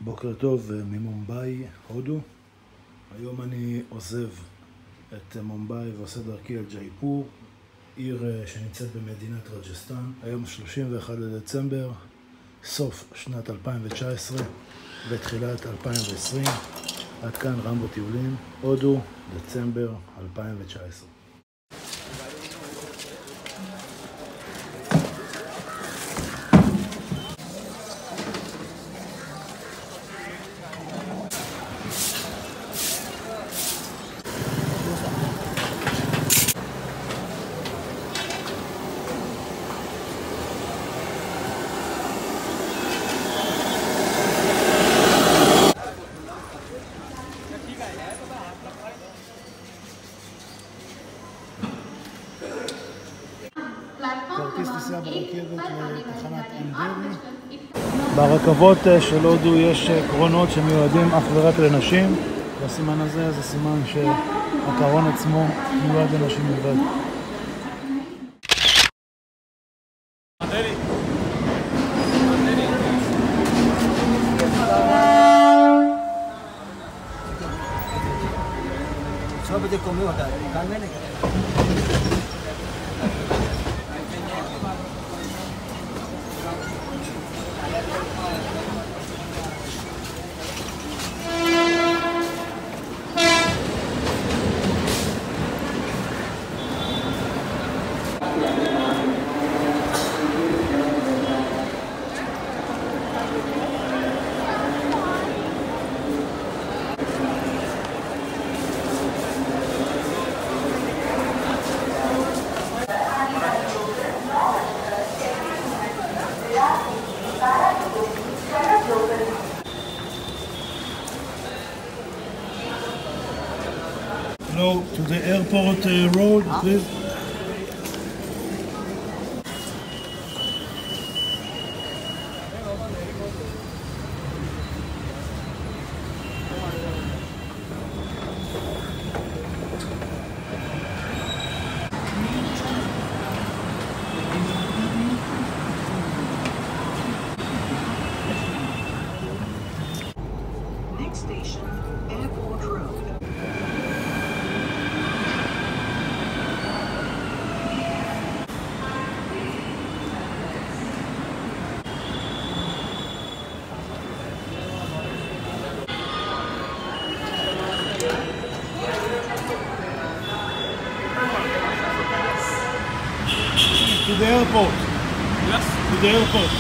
בוקר טוב ממומבאי, הודו. היום אני עוזב את מומבאי ועושה דרכי על ג'ייפור, עיר שנמצאת במדינת רג'סטן. היום 31 לדצמבר, סוף שנת 2019 ותחילת 2020. עד כאן רמבו טיולים, הודו, דצמבר 2019. כרטיס נסיעה ברכבת לתחנת אנדרי. ברכבות של הודו יש קרונות שמיועדים אך ורק לנשים, והסימן הזה זה סימן שהקרון עצמו מיועד לנשים בלבד. Hello, to the airport road, please. Next station, Airport Road. To the airport. Yes. To the airport.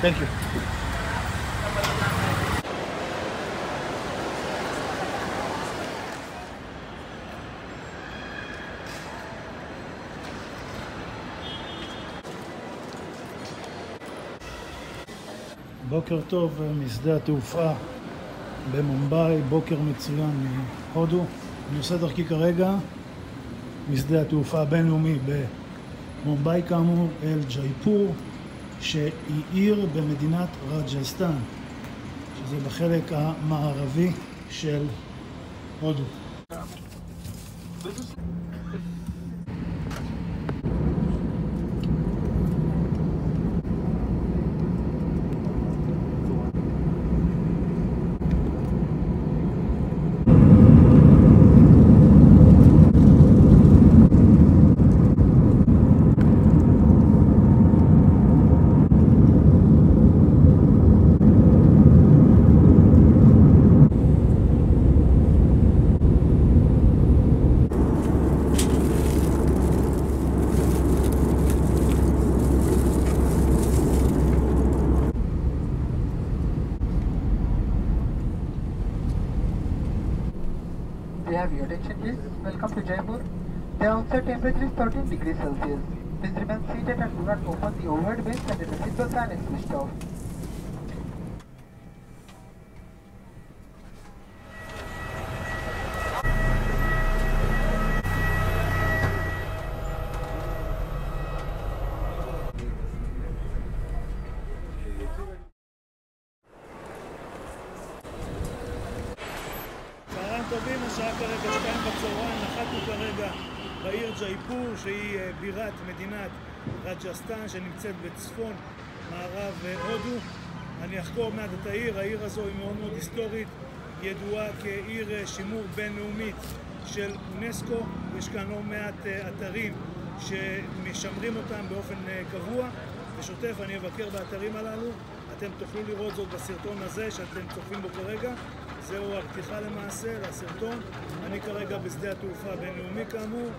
Thank you. בוקר טוב משדה התעופה במומבאי, בוקר מצוין מהודו. אני עושה דרכי כרגע משדה התעופה הבינלאומי במומבאי כאמור אל ג'ייפור, שהיא עיר במדינת רג'סטן, שזה בחלק המערבי של הודו. we have your attention please? Welcome to Jaipur. The outside temperature is 13 degrees Celsius. Please remain seated and do not open the overhead bins until the seatbelt fan is switched off. טובים, השעה כרגע 2 בצהריים, נחתנו כרגע בעיר ג'ייפור שהיא בירת מדינת רג'סטן שנמצאת בצפון מערב הודו. אני אחקור מעט את העיר הזו היא מאוד מאוד היסטורית, ידועה כעיר שימור בינלאומית של אונסקו. יש כאן לא מעט אתרים שמשמרים אותם באופן קבוע ושוטף. אני אבקר באתרים הללו, אתם תוכלו לראות זאת בסרטון הזה שאתם צופים בו כרגע. זהו הפתיחה למעשה לסרטון. אני כרגע בשדה התעופה הבינלאומי כאמור.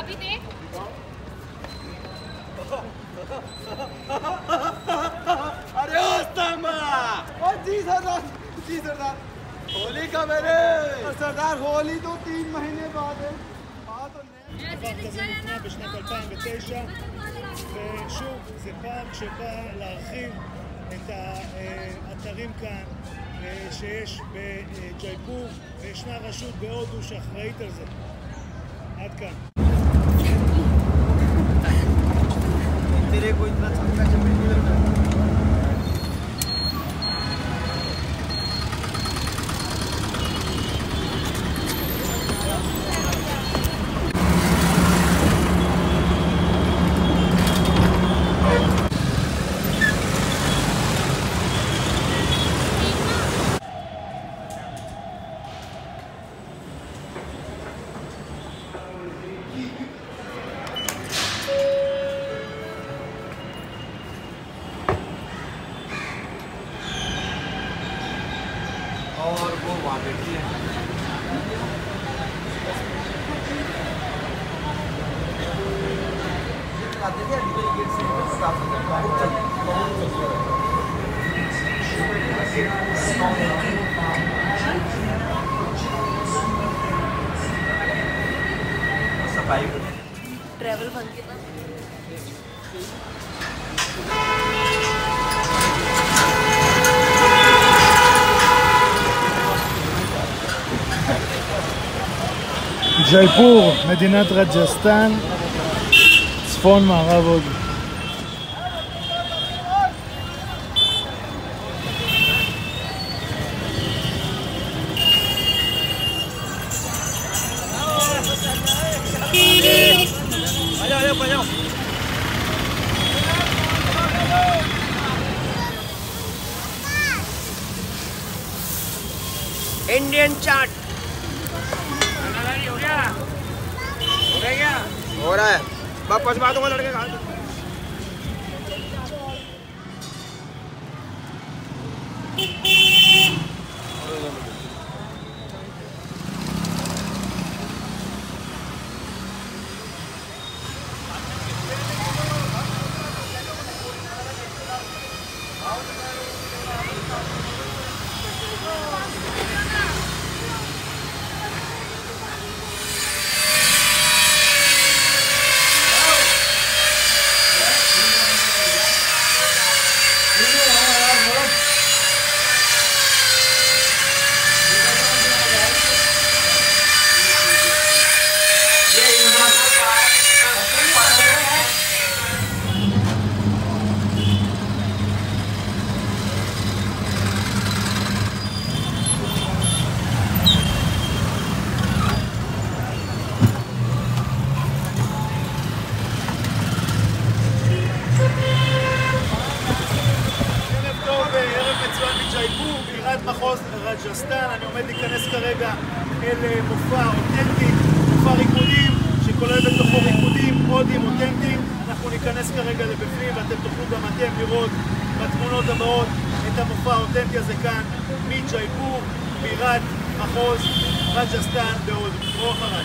अभी देख अरे जी सरदार होली का मेरे सरदार होली तो 3 महीने बाद है। בשנת 2009 ושוב זה פארק שבא להרחיב את האתרים כאן שיש בג'ייפור וישנה רשות בהודו שאחראית על זה. עד כאן. तेरे को इतना छक्का चपड़ी नहीं लगता। और वो वहाँ बैठी है। सफाई ट्रैवल बन के ג'ייפור, מדינת רג'סטן, צפון מערב הודו. इंडियन चाट हो रहा है। वापस बातों को लड़के खा מופע אותנטי, מופע ריקודים שכולל בתוכו ריקודים הודיים אותנטיים. אנחנו ניכנס כרגע לבפנים ואתם תוכלו גם אתם לראות בתמונות הבאות את המופע האותנטי הזה כאן מג'ייפור, בירת מחוז רג'סטן בהודו. בואו אחריי.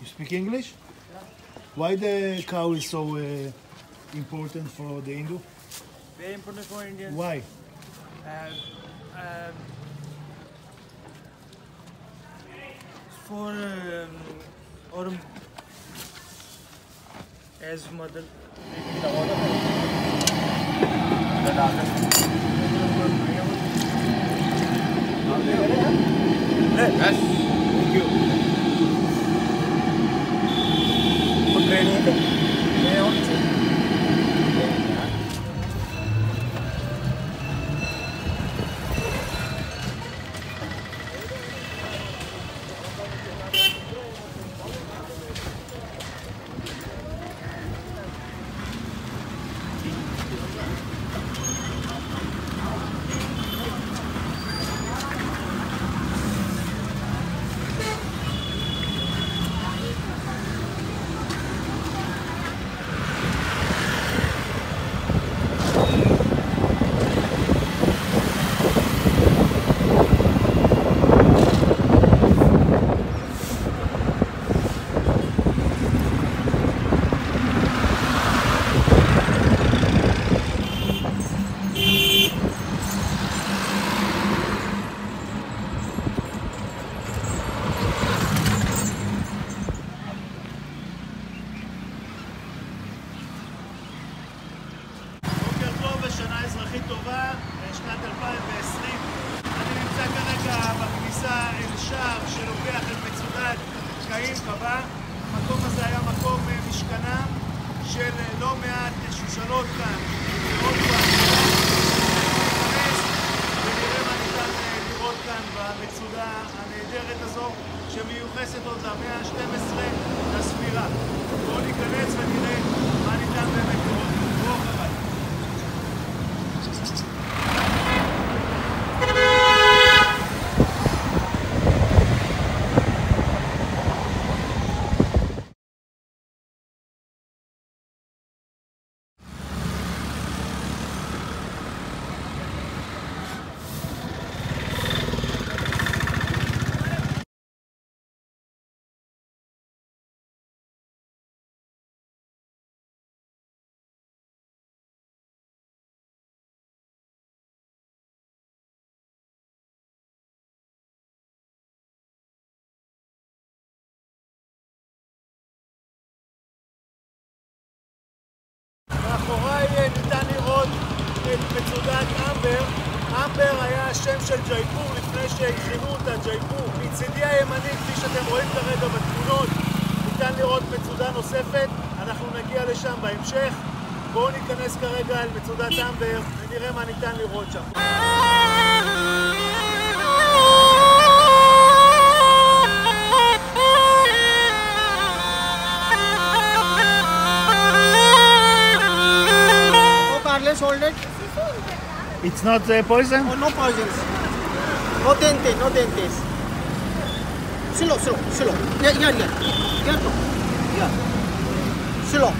You speak English? Yeah. Why the cow is so important for the Hindu? Very important for Indians. Why? For or as mother. Yes. Thank you. For training. השער שלוקח את מצודת קאים קבע. המקום הזה היה מקום משכנה של לא מעט שושלות כאן, ועוד ונראה מה ניתן לראות כאן במצודה הנהדרת הזו שמיוחסת עוד למאה ה-12 לספירה. בואו ניכנס ונראה מה ניתן באמת לראות. בואו אחריי. מאחוריי ניתן לראות את מצודת אמבר. אמבר היה השם של ג'ייפור לפני שהכינו אותה ג'ייפור. מצדי הימני, כפי שאתם רואים כרגע בתמונות, ניתן לראות מצודה נוספת. אנחנו נגיע לשם בהמשך. בואו ניכנס כרגע אל מצודת אמבר ונראה מה ניתן לראות שם. Hold it. It's not poison? Oh, no poisons. No dentes, no dentes. Slow, slow, slow. Yeah. Yeah. Slow.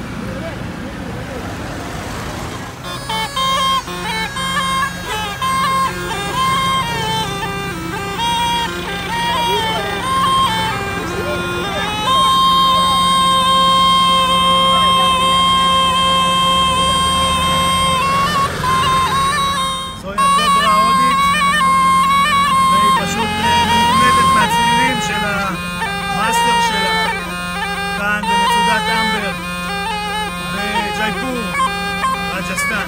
כאן במצודת אמבר בג'ייפור, רג'סטן.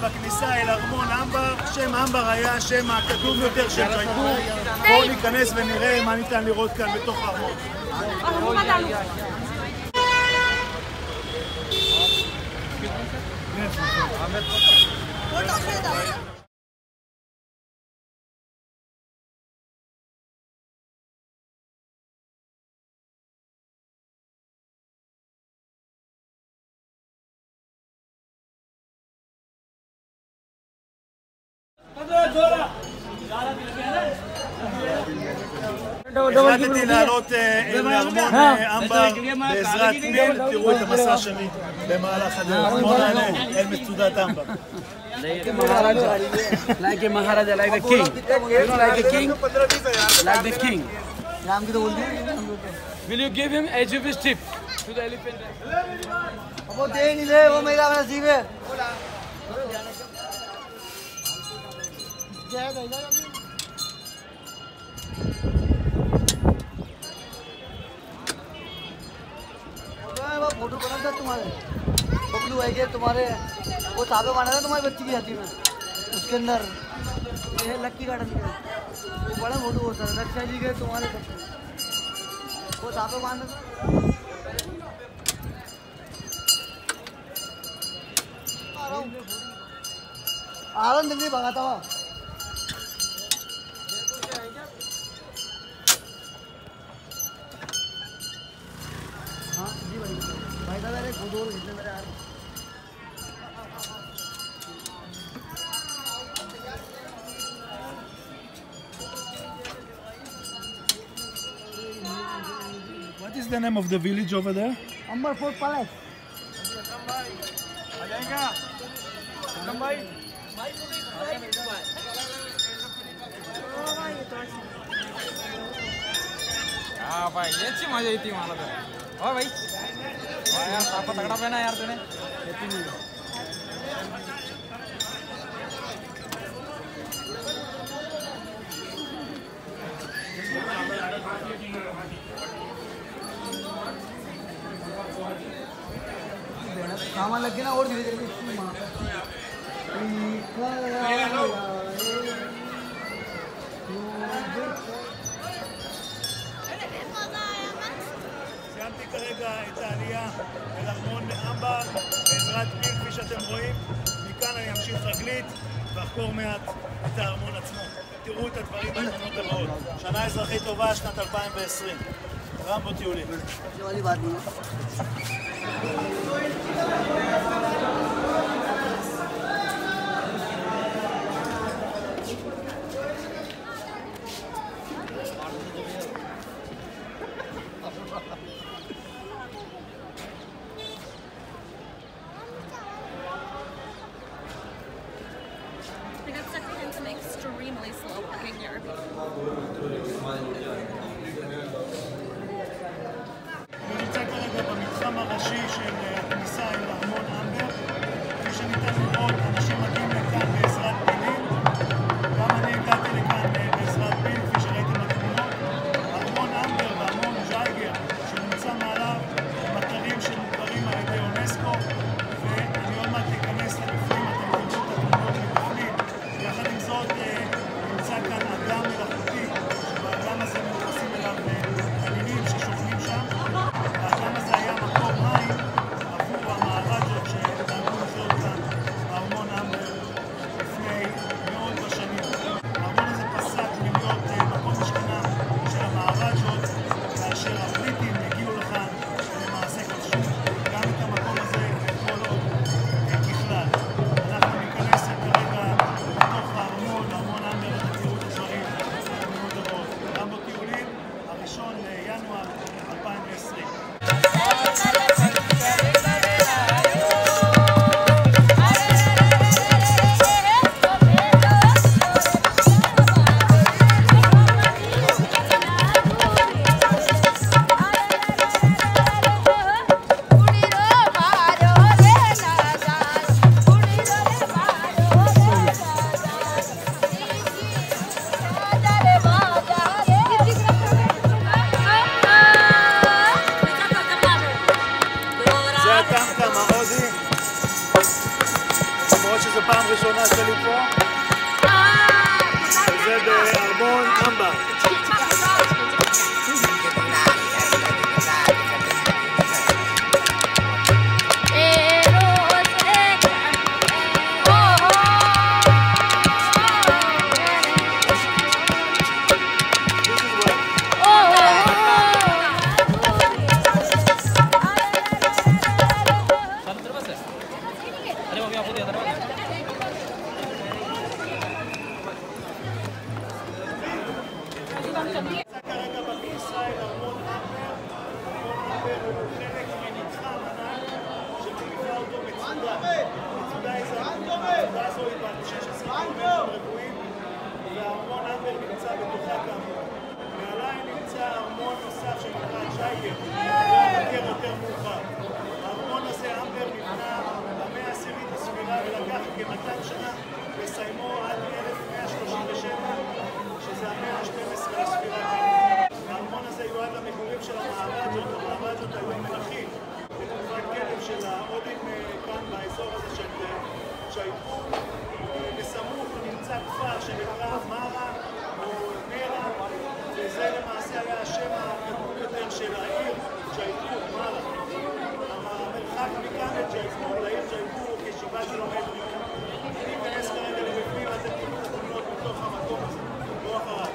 בכניסה אל ארמון אמבר. שם אמבר היה השם הקדום יותר של ג'ייפור. בואו ניכנס ונראה מה ניתן לראות כאן בתוך הארמון. החלטתי לעלות אל ארמון אמבר בעזרת פיל. תראו את המסע שלי במהלך הדרך. בואו נעלה אל מצודת אמבר. Like a Maharaja, like the king. You know, like the king? Like the king. Will you give him HUV's tip to the elephant? वो दे नहीं दे, वो मेरा नसीब है। वो फोटो बना था तुम्हारे, बबलू है क्या तुम्हारे? वो साबे बना था तुम्हारी बच्ची की शादी में, उसके अंदर ये लक्की गार्डन के वो बड़ा फोटो होता है रक्षा जी के तुम्हारे बच्चे, वो साबे बना था। आराम जल्दी भगाता हुआ हाँ जी भाई भाई साहब मेरे खुद और जितने मेरे यार What is the name of the village over there? Amber Fort Palace. हाँ भाई याची मजा येते मला तर हो भाई यार सापा तगड़ा पहना यार तूने सामान लग गया ना और धीरे धीरे סיימתי כרגע את העלייה אל ארמון אמבר בעזרת פיל, כפי שאתם רואים. מכאן אני אמשיך רגלית ואחקור מעט את הארמון עצמו. תראו את הדברים בתמונות הבאות. שנה אזרחית טובה, שנת 2020. רמבו טיולים. I got sucked into some extremely slow parking here. אני נמצא כרגע במתחם הראשי של הכניסה אל ארמון אמבר. כפי שניתן לראות, אנשים מגיעים לכאן בעזרת פילים. גם אני הגעתי לכאן בעזרת פיל, כפי שראיתם בתמונות. ארמון אמבר וארמון ג'ייגר, שנמצא מעליו, הם אתרים שמוכרים על ידי אונסקו, ואני עוד מעט אכנס לפנים, אתם תראו את התמונות מבפנים. יחד עם זאת, נמצא כאן אגם מלאכותי, שבאגם הזה מתייחסים אליו תנינים ששוכנים שם. האגם הזה היה מקור מים עבור המערג'ות שדאגו לחיות כאן בארמון אמבר לפני מאות בשנים. הארמון הזה פסק להיות מקום משכנם של המערג'ות כאשר הבריטים הגיעו לכאן ולמעשה כבשו גם את המקום הזה וכל עוד ככלל. אנחנו ניכנס כרגע לתוך הארמון, ארמון אמבר, ותראו את הדברים במהירות הבאות. רמבו טיולים, 1 לינואר 2020. זה הטמטם ההודי, למרות שזו פעם ראשונה שלי פה, וזה בארמון אמבר. अरे वो भी आपको दिया था כרגע בכניסה אל ארמון אמבר. ארמון אמבר הוא חלק ממתחם ענק שמקיפה אותו מצודה. מצודה זו היא בת 16 קילומטרים רבועים, והארמון אמבר נמצא בתוכה כאמור. מעליי נמצא ארמון נוסף שנקרא ג'ייגר, והמכר יותר מאוחר. הארמון הזה אמבר נבנה במאה העשירית לספירה ולקח כ-200 שנה לסיימו עד 1137, שזה המאה ה-12 לספירה כאן. הארמון הזה יועד למגורים של המערג'ות. המערג'ות היו מלכים בתקופת כלב של ההודים כאן באזור הזה של ג'ייפור. בסמוך נמצא כפר שנקרא מארה או מרה, וזה למעשה היה השם הקדום יותר של העיר ג'ייפור, מארה. המרחק מכאן לג'ייפור, לעיר ג'ייפור, כ7 קילומטרים. אני אכנס כרגע לתת תמונות מתוך המקום הזה. בוא אחריי.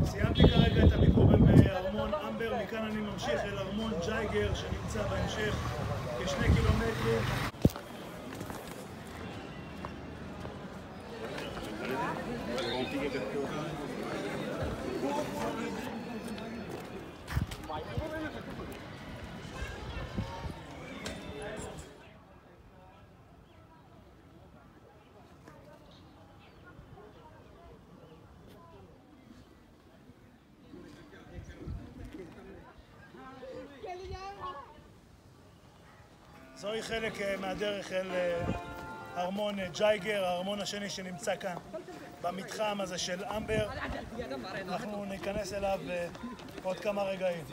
סיימתי כרגע את הביקורים בארמון אמבר, מכאן אני ממשיך אל ארמון ג'ייגר שנמצא בהמשך כ2 קילומטרים. זוהי חלק מהדרך אל ארמון ג'ייגר, הארמון השני שנמצא כאן במתחם הזה של אמבר. אנחנו ניכנס אליו בעוד כמה רגעים.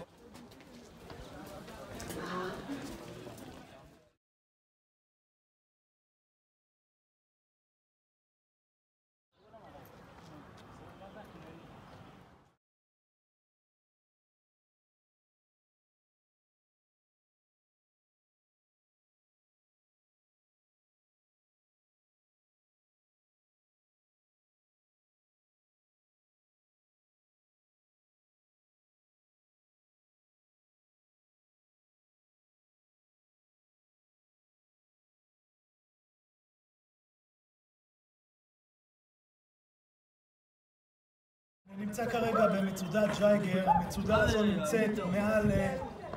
אני נמצא כרגע במצודת ג'ייגר. המצודה הזו נמצאת מעל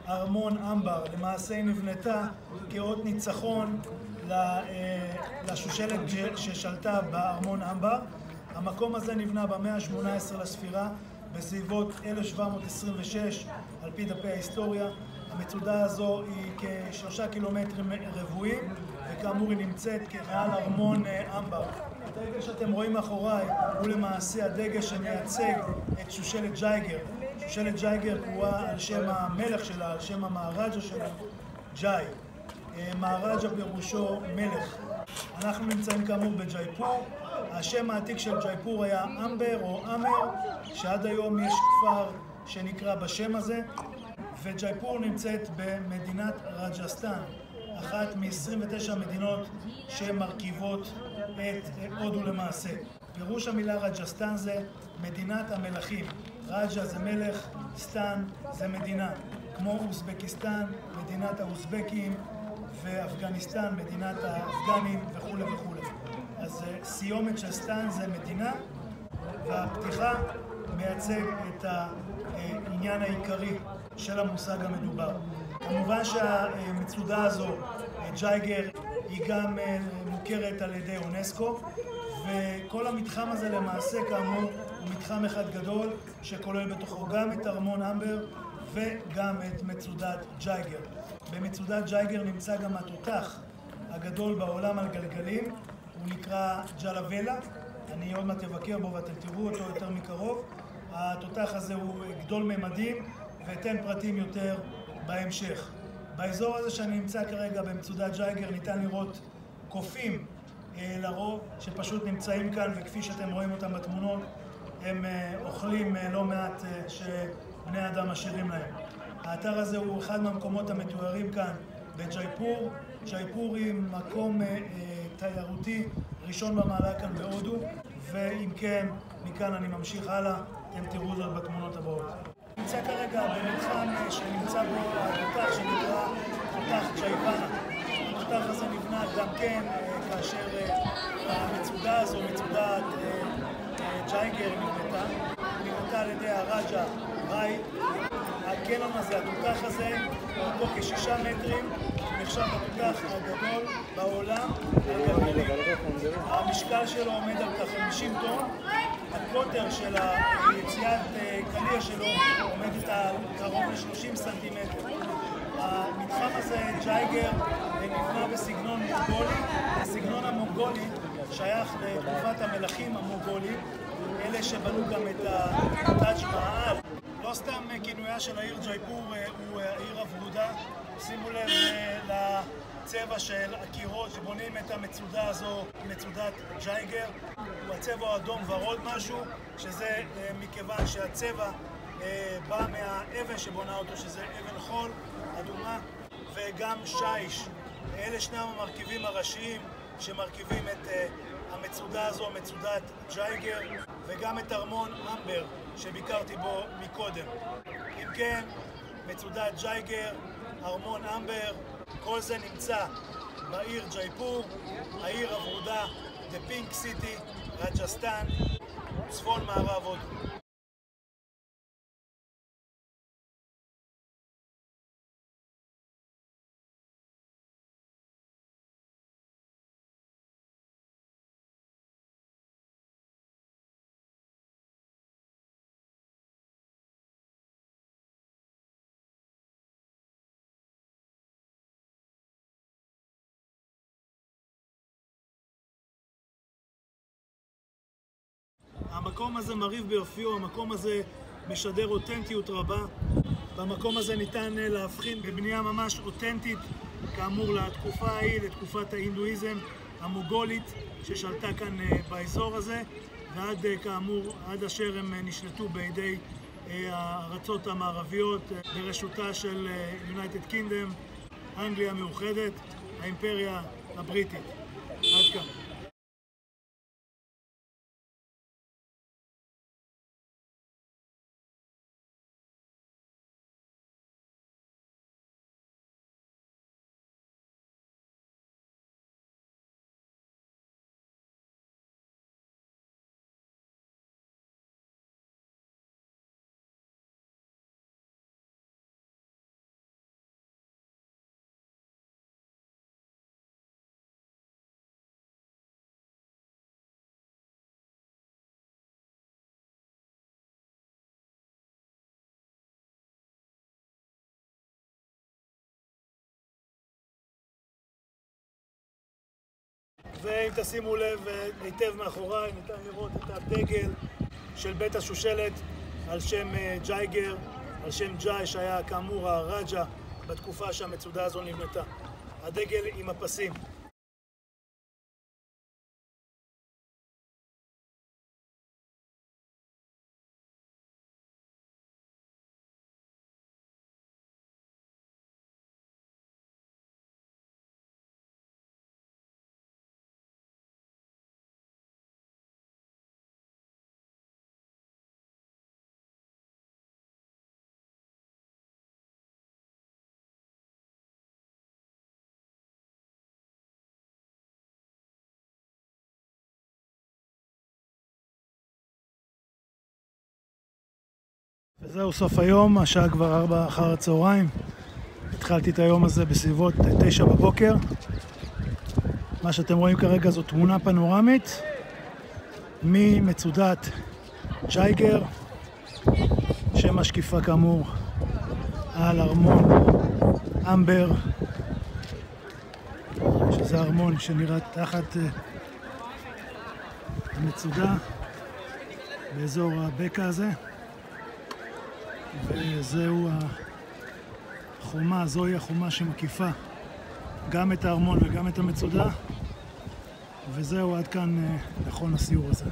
ארמון אמבר. למעשה היא נבנתה כאות ניצחון לשושלת ששלטה בארמון אמבר. המקום הזה נבנה במאה ה-18 לספירה, בסביבות 1726 על פי דפי ההיסטוריה. המצודה הזו היא כ3 קילומטרים רבועים, וכאמור היא נמצאת מעל ארמון אמבר. הדגל שאתם רואים מאחוריי הוא למעשה הדגל שמייצג את שושלת ג'ייגר. שושלת ג'ייגר קרואה על שם המלך שלה, על שם המהראג'ה שלה, ג'אי. מהראג'ה פירושו מלך. אנחנו נמצאים כאמור בג'ייפור. השם העתיק של ג'ייפור היה אמבר או אמר, שעד היום יש כפר שנקרא בשם הזה. וג'ייפור נמצאת במדינת רג'סטן, אחת מ-29 מדינות שמרכיבות את הודו למעשה. פירוש המילה רג'סטן זה מדינת המלכים. רג'ה זה מלך, סטן זה מדינה. כמו אוזבקיסטן, מדינת האוזבקים, ואפגניסטן, מדינת האפגנים וכו' וכו'. אז סיומת של סטן זה מדינה, והפתיחה מייצג את העניין העיקרי של המושג המדובר. כמובן שהמצודה הזו, ג'ייגר, היא גם מוכרת על ידי אונסקו, וכל המתחם הזה למעשה כאמור הוא מתחם אחד גדול שכולל בתוכו גם את ארמון אמבר וגם את מצודת ג'ייגר. במצודת ג'ייגר נמצא גם התותח הגדול בעולם על גלגלים, הוא נקרא ג'לוולה. אני עוד מעט אבקר בו ואתם תראו אותו יותר מקרוב. התותח הזה הוא גדול ממדים ואתן פרטים יותר בהמשך. באזור הזה שאני נמצא כרגע במצודת ג'ייגר ניתן לראות קופים לרוב שפשוט נמצאים כאן, וכפי שאתם רואים אותם בתמונות הם אוכלים לא מעט שבני אדם משאירים להם. האתר הזה הוא אחד מהמקומות המתוארים כאן בג'ייפור. ג'ייפור היא מקום תיירותי ראשון במעלה כאן בהודו, ואם כן, מכאן אני ממשיך הלאה, אתם תראו זאת בתמונות הבאות. נמצא כרגע במתחם שנמצא בו התותח שנקרא תותח ג'ייוונה. התותח הזה נבנה גם כן כאשר המצודה הזו, מצודת ג'ייגר, נבנתה על ידי הרג'ה ראי. הקנון הזה, התותח הזה, הוא פה כ6 מטרים, נחשב התותח הגדול בעולם על גלגלים. המשקל שלו עומד על כ50 טון. הקוטר של היציאת קליע שלו עומדת על קרוב ל30 סנטימטר. המתחם הזה, ג'ייגר, נבנה בסגנון מונגולי. הסגנון המונגולי שייך לתקופת המלכים המונגולים, אלה שבנו גם את הטאג' מאהל. לא סתם כינויה של העיר ג'ייפור הוא העיר הוורודה. שימו לב לצבע של הקירות שבונים את המצודה הזו, מצודת ג'ייגר. הוא הצבע האדום ורוד משהו, שזה מכיוון שהצבע בא מהאבן שבונה אותו, שזה אבן חול, אדומה, וגם שיש. אלה שנם המרכיבים הראשיים שמרכיבים את המצודה הזו, מצודת ג'ייגר, וגם את ארמון אמבר שביקרתי בו מקודם. אם כן, מצודת ג'ייגר, ארמון אמבר, כל זה נמצא בעיר ג'ייפור, העיר הוורודה, The Pink City, רג'סטן, צפון מערב הודו. המקום הזה מרהיב ביופיו, המקום הזה משדר אותנטיות רבה. במקום הזה ניתן להבחין בבנייה ממש אותנטית, כאמור לתקופה ההיא, לתקופת ההינדואיזם המוגולית ששלטה כאן באזור הזה, ועד כאמור, עד אשר הם נשלטו בידי הארצות המערביות ברשותה של United Kingdom, אנגליה המאוחדת, האימפריה הבריטית. עד כאן. ואם תשימו לב היטב מאחוריי, ניתן לראות את הדגל של בית השושלת על שם ג'ייגר, על שם ג'אי שהיה כאמור הרג'ה בתקופה שהמצודה הזו נבנתה. הדגל עם הפסים. זהו סוף היום, השעה כבר 4 אחר הצהריים. התחלתי את היום הזה בסביבות 9 בבוקר. מה שאתם רואים כרגע זו תמונה פנורמית ממצודת ג'ייגר, שמשקיפה כאמור על ארמון אמבר, שזה ארמון שנראה תחת המצודה באזור הבקע הזה. וזהו החומה, זוהי החומה שמקיפה גם את הארמון וגם את המצודה. וזהו, עד כאן נכון הסיור הזה.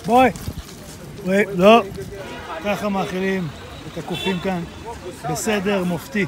בואי! לא, ככה מאכילים את הקופים כאן בסדר מופתי.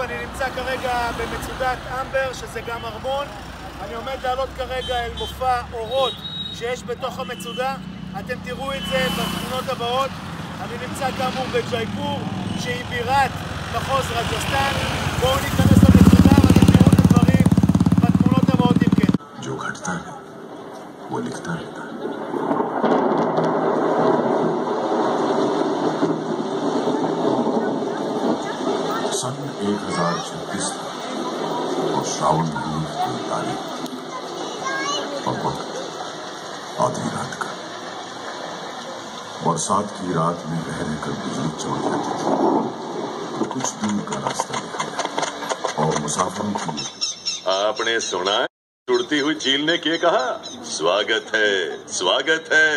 אני נמצא כרגע במצודת אמבר, שזה גם ארמון. אני עומד לעלות כרגע אל מופע אורות שיש בתוך המצודה. אתם תראו את זה בתמונות הבאות. אני נמצא כאמור בג'ייפור, שהיא בירת מחוז רג'סטן. בואו ניכנס למצודה ואתם תראו את הדברים בתמונות הבאות אם כן. जो घटता है वो लिखता रहता है। सन 1036 था और श्रावण महीने की तारीख और वक्त आधी रात का। बरसात की रात में रह रहकर बिजली चमक जाती थी तो कुछ दूर का रास्ता दिखा और मुसाफिरों की आपने सुना उड़ती हुई चील ने क्या कहा? स्वागत है, स्वागत है।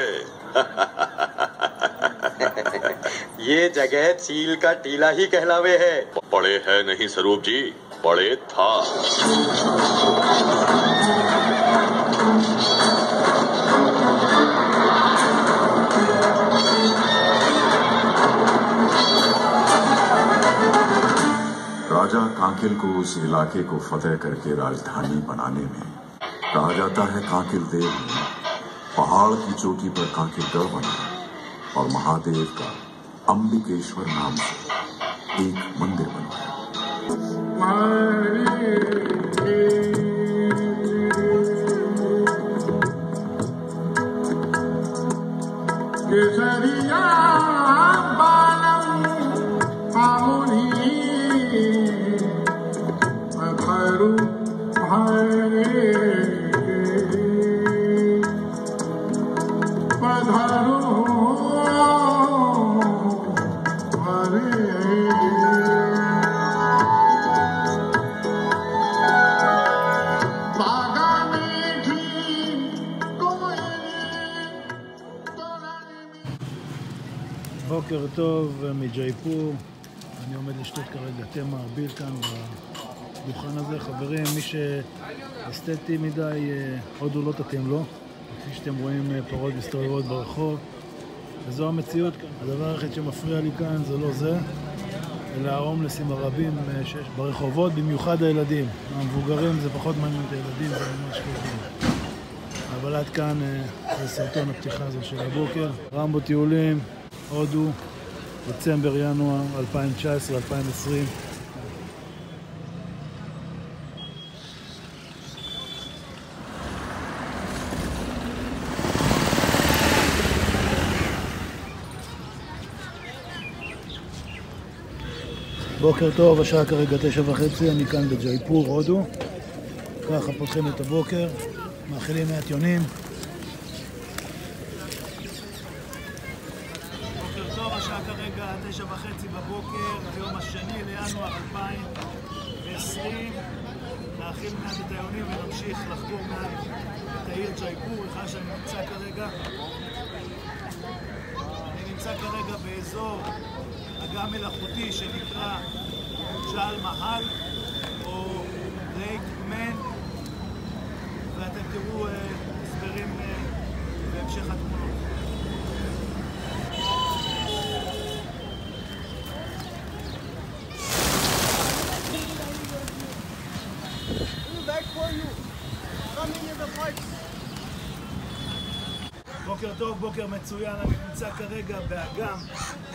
ये जगह चील का टीला ही कहलावे है। पढ़े है नहीं स्वरूप जी, पढ़े था। राजा कांकिल को उस इलाके को फतेह करके राजधानी बनाने में कहा जाता है कांकिल देव ने पहाड़ की चोटी पर कांकिल गढ़ बनाया और महादेव का अंबिकेश्वर नाम से एक मंदिर बनवाया। בוקר טוב מג'ייפור, אני עומד לשתות כרגע תה מערביל כאן בדוכן הזה. חברים, מי שאסתטי מדי, הודו לא תתאים לו. כפי שאתם רואים, פרות מסתובבות ברחוב, וזו המציאות כאן. הדבר היחיד שמפריע לי כאן זה לא זה, אלא ההומלסים הרבים שיש ברחובות, במיוחד הילדים. המבוגרים זה פחות מעניין את הילדים, זה ממש כיפים. אבל עד כאן זה סרטון הפתיחה הזו של הבוקר. רמבו טיולים, הודו, דצמבר, ינואר 2019-2020. בוקר טוב, השעה כרגע 9:30, אני כאן בג'ייפור, הודו. ככה פותחים את הבוקר, מאכילים מעט יונים. כרגע 9:30 בבוקר, היום השני לינואר 2020. נאכיל מעט את היונים ונמשיך לחקור מעט את העיר ג'ייפור, היכן שאני נמצא כרגע. אני נמצא כרגע באזור אגם מלאכותי שנקרא ג'ל מהל או לייק מן, ואתם תראו הסברים בהמשך התמונות. בוקר טוב, בוקר מצוין. אני נמצא כרגע באגם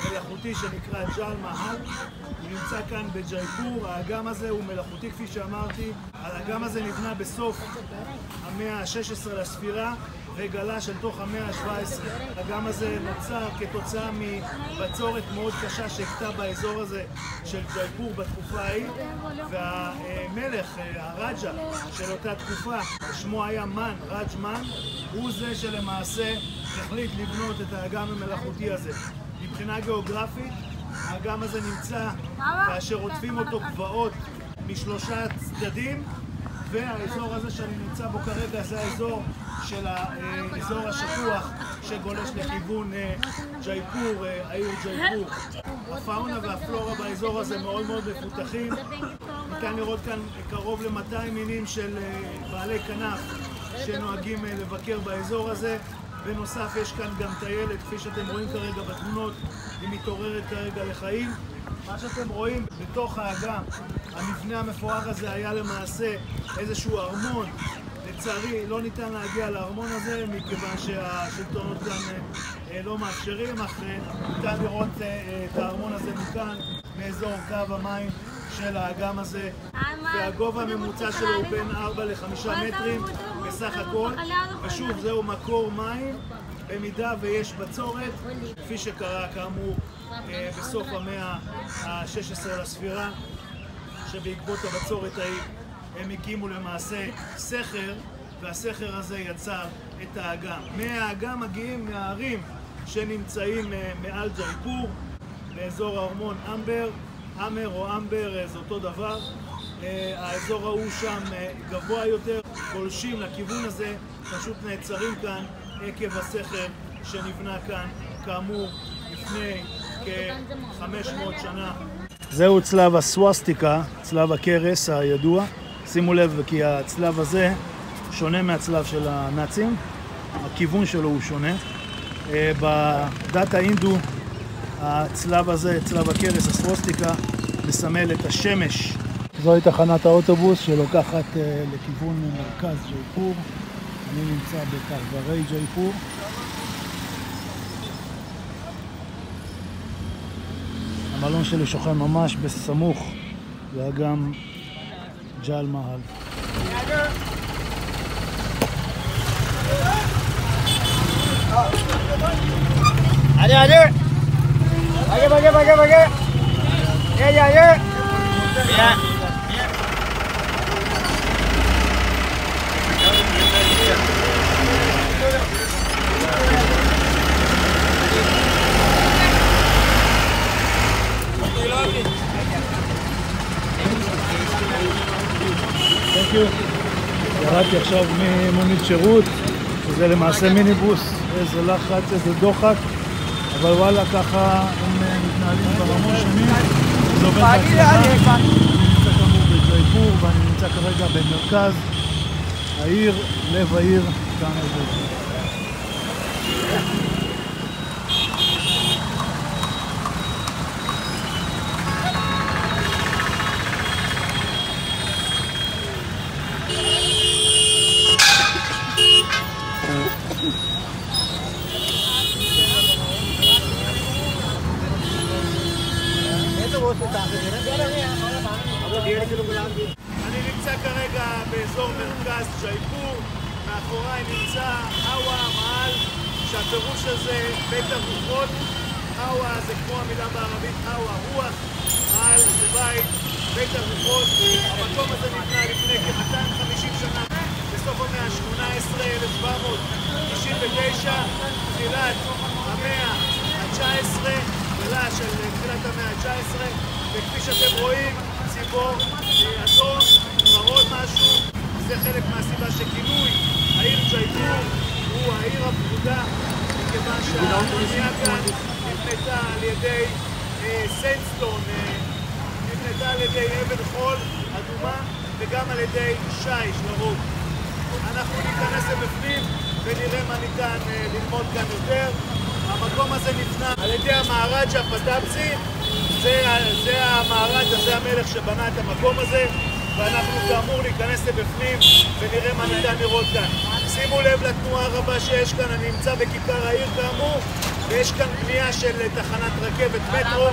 מלאכותי שנקרא ג'ל מהל. אני נמצא כאן בג'ייפור. האגם הזה הוא מלאכותי, כפי שאמרתי. האגם הזה נבנה בסוף המאה ה-16 לספירה וגלש אל תוך המאה ה-17. האגם הזה נוצר כתוצאה מבצורת מאוד קשה שהכתה באזור הזה של ג'ייפור בתקופה ההיא, והמלך, הרג'ה של אותה תקופה, שמו היה מן, רג' מן, הוא זה שלמעשה החליט לבנות את האגם המלאכותי הזה. מבחינה גיאוגרפית, האגם הזה נמצא כאשר עוטפים אותו גבעות משלושה צדדים, והאזור הזה שאני נמצא בו כרגע זה האזור של האזור השטוח שגולש לכיוון ג'ייפור, העיר ג'ייפור. הפאונה והפלורה באזור הזה מאוד מאוד מפותחים. ניתן לראות כאן קרוב ל-200 מינים של בעלי כנף שנוהגים לבקר באזור הזה. בנוסף יש כאן גם טיילת, כפי שאתם רואים כרגע בתמונות, היא מתעוררת כרגע לחיים. מה שאתם רואים בתוך האגם, המבנה המפואר הזה היה למעשה איזשהו ארמון. לצערי לא ניתן להגיע לארמון הזה מכיוון שהשלטונות כאן לא מאפשרים, אך ניתן לראות את הארמון הזה מכאן, מאזור קו המים של האגם הזה, והגובה הממוצע שלו הוא בין 4 ל-5 מטרים בסך הכל, ושוב זהו מקור מים במידה ויש בצורת, כפי שקרה כאמור בסוף המאה ה-16 לספירה, שבעקבות הבצורת ההיא הם הקימו למעשה סכר, והסכר הזה יצר את האגם. מהאגם מגיעים מהערים שנמצאים מעל ג'ייפור, באזור הארמון אמבר, אמר או אמבר זה אותו דבר. האזור ההוא שם גבוה יותר, גולשים לכיוון הזה, פשוט נעצרים כאן עקב הסכר שנבנה כאן כאמור לפני כ-500 שנה. זהו צלב הסווסטיקה, צלב הקרס הידוע. שימו לב כי הצלב הזה שונה מהצלב של הנאצים, הכיוון שלו הוא שונה. בדת ההינדו הצלב הזה, צלב הקרס, הסווסטיקה, מסמל את השמש. זוהי תחנת האוטובוס שלוקחת לכיוון מרכז ג'ייפור. אני נמצא בפרברי ג'ייפור. המלון שלי שוכן ממש בסמוך לאגם ג'ל מהל. आजे आजे भागे भागे भागे भागे ये आजे भैया ירדתי עכשיו ממונית שירות, שזה למעשה מיניבוס, איזה לחץ, איזה דוחק, אבל וואלה ככה הם מתנהלים כבר המון שנים, זה עובד בהצלחה. אני נמצא כאמור בג'ייפור ואני נמצא כרגע במרכז העיר, לב העיר, כאן בג'ייפור. אני נמצא כרגע באזור מרכז ג'ייפור, מאחוריי נמצא חווה המעל, שהפירוש הזה בית הרוחות. חווה זה כמו המילה בערבית חווה, רוח, מעל זה בית, בית הרוחות. המקום הזה נבנה לפני כ-250 שנה, בסוף המאה ה-18, 1799, תחילת המאה ה-19, תחילה של תחילת המאה ה-19, וכפי שאתם רואים, ציבור, אדום, מראות משהו, זה חלק מהסיבה שכינוי העיר ג'ייפור הוא העיר הפרודה, מכיוון שהבנייה כאן נבנתה על ידי סנדסטון, נבנתה על ידי אבן חול אדומה וגם על ידי שיש לרוב. אנחנו ניכנס לבפנים ונראה מה ניתן ללמוד כאן יותר. המקום הזה נבנה על ידי המהראג'ה פטאבזי, זה המהראג'ה, זה המלך שבנה את המקום הזה, ואנחנו כאמור ניכנס לבפנים ונראה מה ניתן לראות כאן. שימו לב לתנועה הרבה שיש כאן, אני נמצא בכיכר העיר כאמור, ויש כאן בנייה של תחנת רכבת מטרו,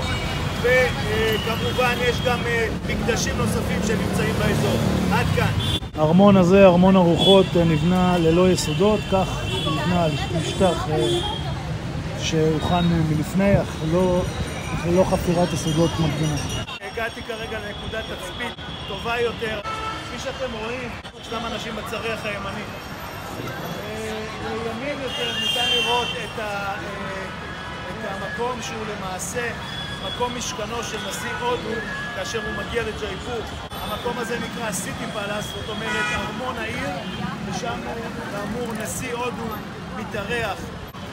וכמובן יש גם מקדשים נוספים שנמצאים באזור. עד כאן. הארמון הזה, ארמון הרוחות, נבנה ללא יסודות, כך נבנה על משטח שהוכן מלפני, אך לא חפירת יסודות מקדימה. הגעתי כרגע לנקודת תצפית טובה יותר. כפי שאתם רואים, ישנם אנשים בצריח הימני. לימין יותר ניתן לראות את המקום שהוא למעשה מקום משכנו של נשיא הודו כאשר הוא מגיע לג'ייפור. המקום הזה נקרא סיטי פלאס, זאת אומרת ארמון העיר, ושם כאמור נשיא הודו מתארח.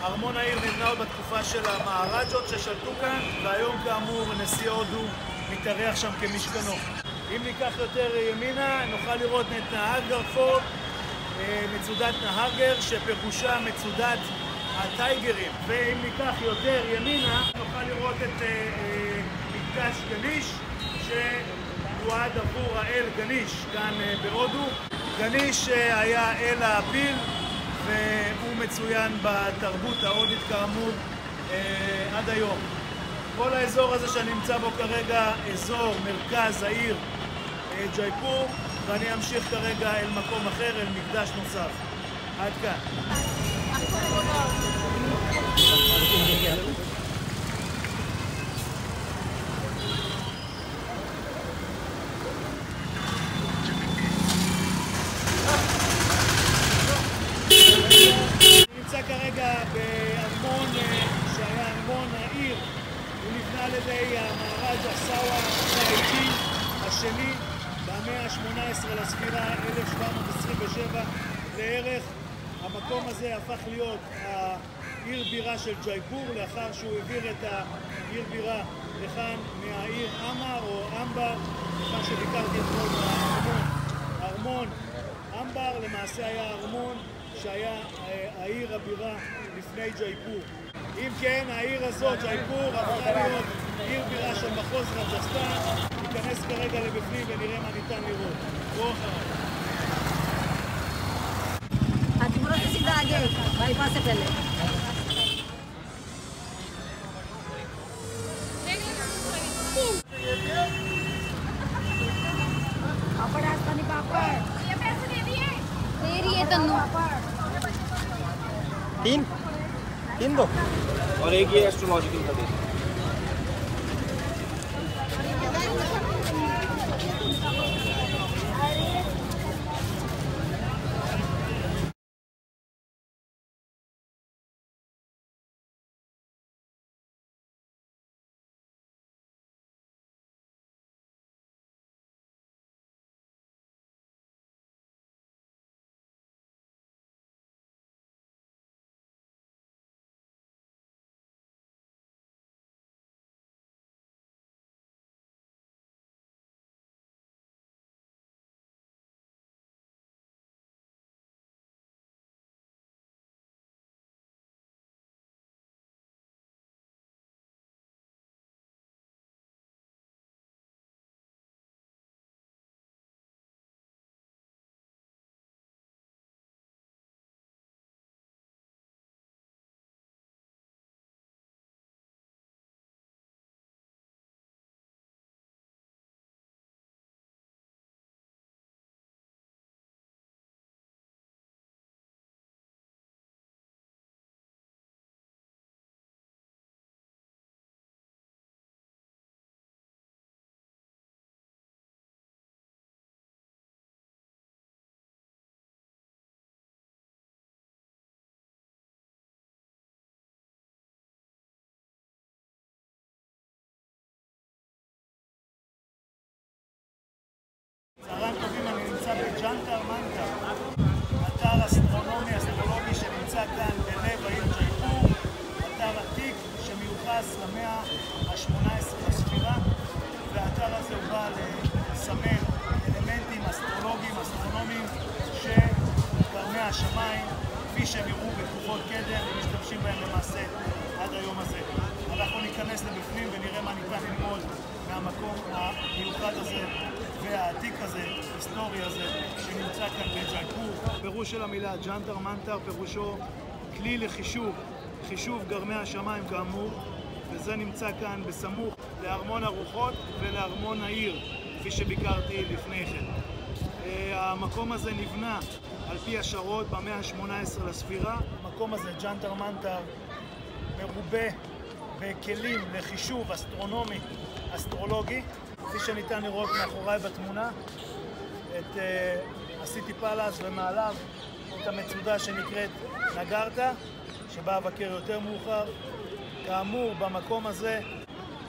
ארמון העיר נבנה עוד בתקופה של המהראג'ות ששלטו כאן, והיום כאמור נשיא הודו מתארח שם כמשכנו. אם ניקח יותר ימינה נוכל לראות את נהגר פורט, מצודת נהגר שפירושה מצודת הטייגרים, ואם ניקח יותר ימינה נוכל לראות את מקדש גניש שיועד עבור האל גניש כאן בהודו. גניש היה אל הפיל והוא מצוין בתרבות ההודית כאמור עד היום. כל האזור הזה שאני נמצא בו כרגע אזור מרכז העיר ג'ייפור, ואני אמשיך כרגע אל מקום אחר, אל מקדש נוסף. עד כאן. נמצא כרגע בארמון שהיה ארמון העיר, הוא נבנה על ידי המהראג'ה סאווה סאידין השני במאה ה-18 לספירה 1727 לערך. המקום הזה הפך להיות העיר בירה של ג'ייפור לאחר שהוא העביר את העיר בירה לכאן מהעיר אמר או אמבר, לכאן שביקרתי אתמול מהארמון. ארמון אמבר למעשה היה ארמון שהיה העיר הבירה לפני ג'ייפור. אם כן, העיר הזאת, ג'ייפור, הפכה להיות עיר בירה של מחוז רג'סטן. ניכנס כרגע לבפנים ונראה מה ניתן לראות. בואו אחריי. हाजीपुरा से सीधा आगे बाईपास से पहले पापड़ आसमानी पापड़ ये पैसे दे दिए तेरी है तन्नू तीन दो और एक ये एस्ट्रोलॉजिकल का देख। צהריים טובים, אני נמצא בג'אנטר מנטר, אתר אסטרונומי אסטרולוגי שנמצא כאן בלב העיר ג'ייפור, אתר עתיק שמיוחס למאה ה-18 לספירה, והאתר הזה הוא בא לסמן אלמנטים אסטרולוגיים, אסטרונומיים שגרמי השמיים, כפי שהם יראו בתקופות קדם, ומשתמשים בהם למעשה עד היום הזה. אנחנו ניכנס לבפנים ונראה מה ניתן ללמוד מהמקום המיוחד הזה והעתיק הזה, היסטורי הזה, שנמצא כאן בג'ייפור. פירוש של המילה ג'אנטר מנטר פירושו כלי לחישוב, חישוב גרמי השמיים כאמור, וזה נמצא כאן בסמוך לארמון הרוחות ולארמון העיר, כפי שביקרתי לפני כן. המקום הזה נבנה על פי השערות במאה ה-18 לספירה. המקום הזה, ג'אנטר מנטר, מרובה בכלים לחישוב אסטרונומי, אסטרולוגי, כפי שניתן לראות מאחוריי בתמונה, את הסיטי פלאס ומעליו את המצודה שנקראת נגרטה, שבה אבקר יותר מאוחר. כאמור, במקום הזה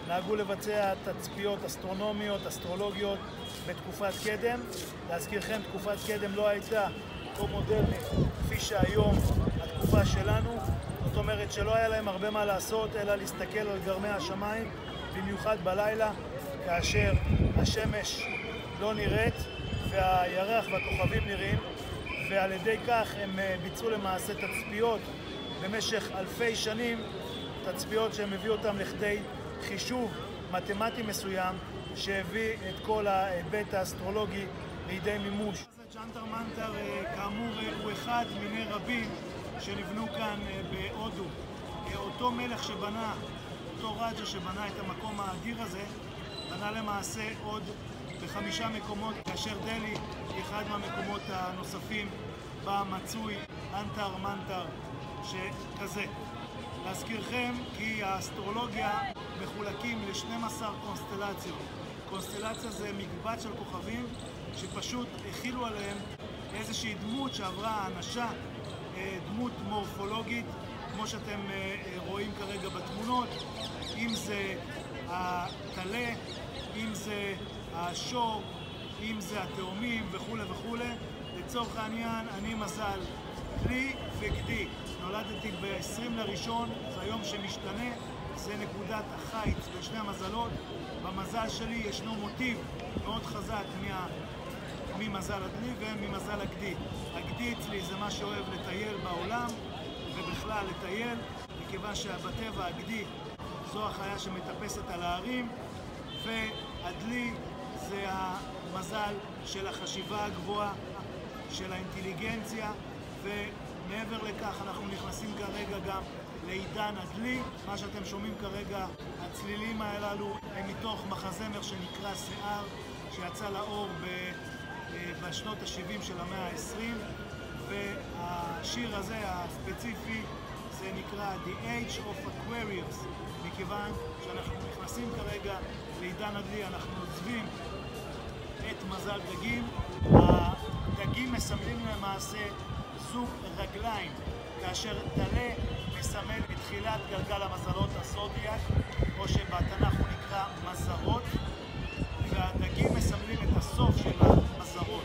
נהגו לבצע תצפיות אסטרונומיות, אסטרולוגיות בתקופת קדם. להזכירכם, תקופת קדם לא הייתה כה מודרנית כפי שהיום התקופה שלנו. זאת אומרת שלא היה להם הרבה מה לעשות אלא להסתכל על גרמי השמיים, במיוחד בלילה, כאשר השמש לא נראית והירח והכוכבים נראים, ועל ידי כך הם ביצעו למעשה תצפיות במשך אלפי שנים, תצפיות שהם הביאו אותם לכדי חישוב מתמטי מסוים שהביא את כל ההיבט האסטרולוגי לידי מימוש. ג'אנטר מנטר כאמור הוא אחד מיני רבים שנבנו כאן בהודו. אותו מלך שבנה, אותו רג'ה שבנה את המקום האדיר הזה, בנה למעשה עוד ב5 מקומות, כאשר דלי היא אחד מהמקומות הנוספים בה מצוי אנטר מנטר שכזה. להזכירכם כי האסטרולוגיה מחולקים ל12 קונסטלציות. קונסטלציה זה מקבץ של כוכבים שפשוט הכילו עליהם איזושהי דמות שעברה אנשה, דמות מורפולוגית, כמו שאתם רואים כרגע בתמונות, אם זה הטלה, אם זה השור, אם זה התאומים וכו' וכו'. לצורך העניין, אני מזל דלי וגדי. נולדתי ב-20 לראשון, זה היום שמשתנה, זה נקודת החיץ בין שני המזלות. במזל שלי ישנו מוטיב מאוד חזק ממזל הדלי וממזל הגדי. הגדי אצלי זה מה שאוהב לטייל בעולם ובכלל לטייל, מכיוון שבטבע הגדי זו החיה שמטפסת על ההרים, והדלי זה המזל של החשיבה הגבוהה, של האינטליגנציה, ומעבר לכך אנחנו נכנסים כרגע גם לעידן הדלי. מה שאתם שומעים כרגע, הצלילים הללו הם מתוך מחזמר שנקרא שיער, שיצא לאור בשנות ה-70 של המאה ה-20, והשיר הזה הספציפי זה נקרא The Age of Aquarius, מכיוון שאנחנו נכנסים כרגע לעידן הדלי, אנחנו עוזבים את מזל דגים. הדגים מסמלים למעשה זוג רגליים, כאשר טלה מסמל את תחילת גלגל המזלות הזודיאק, או שבתנ"ך הוא נקרא מזרות, והדגים מסמלים את הסוף של המזרות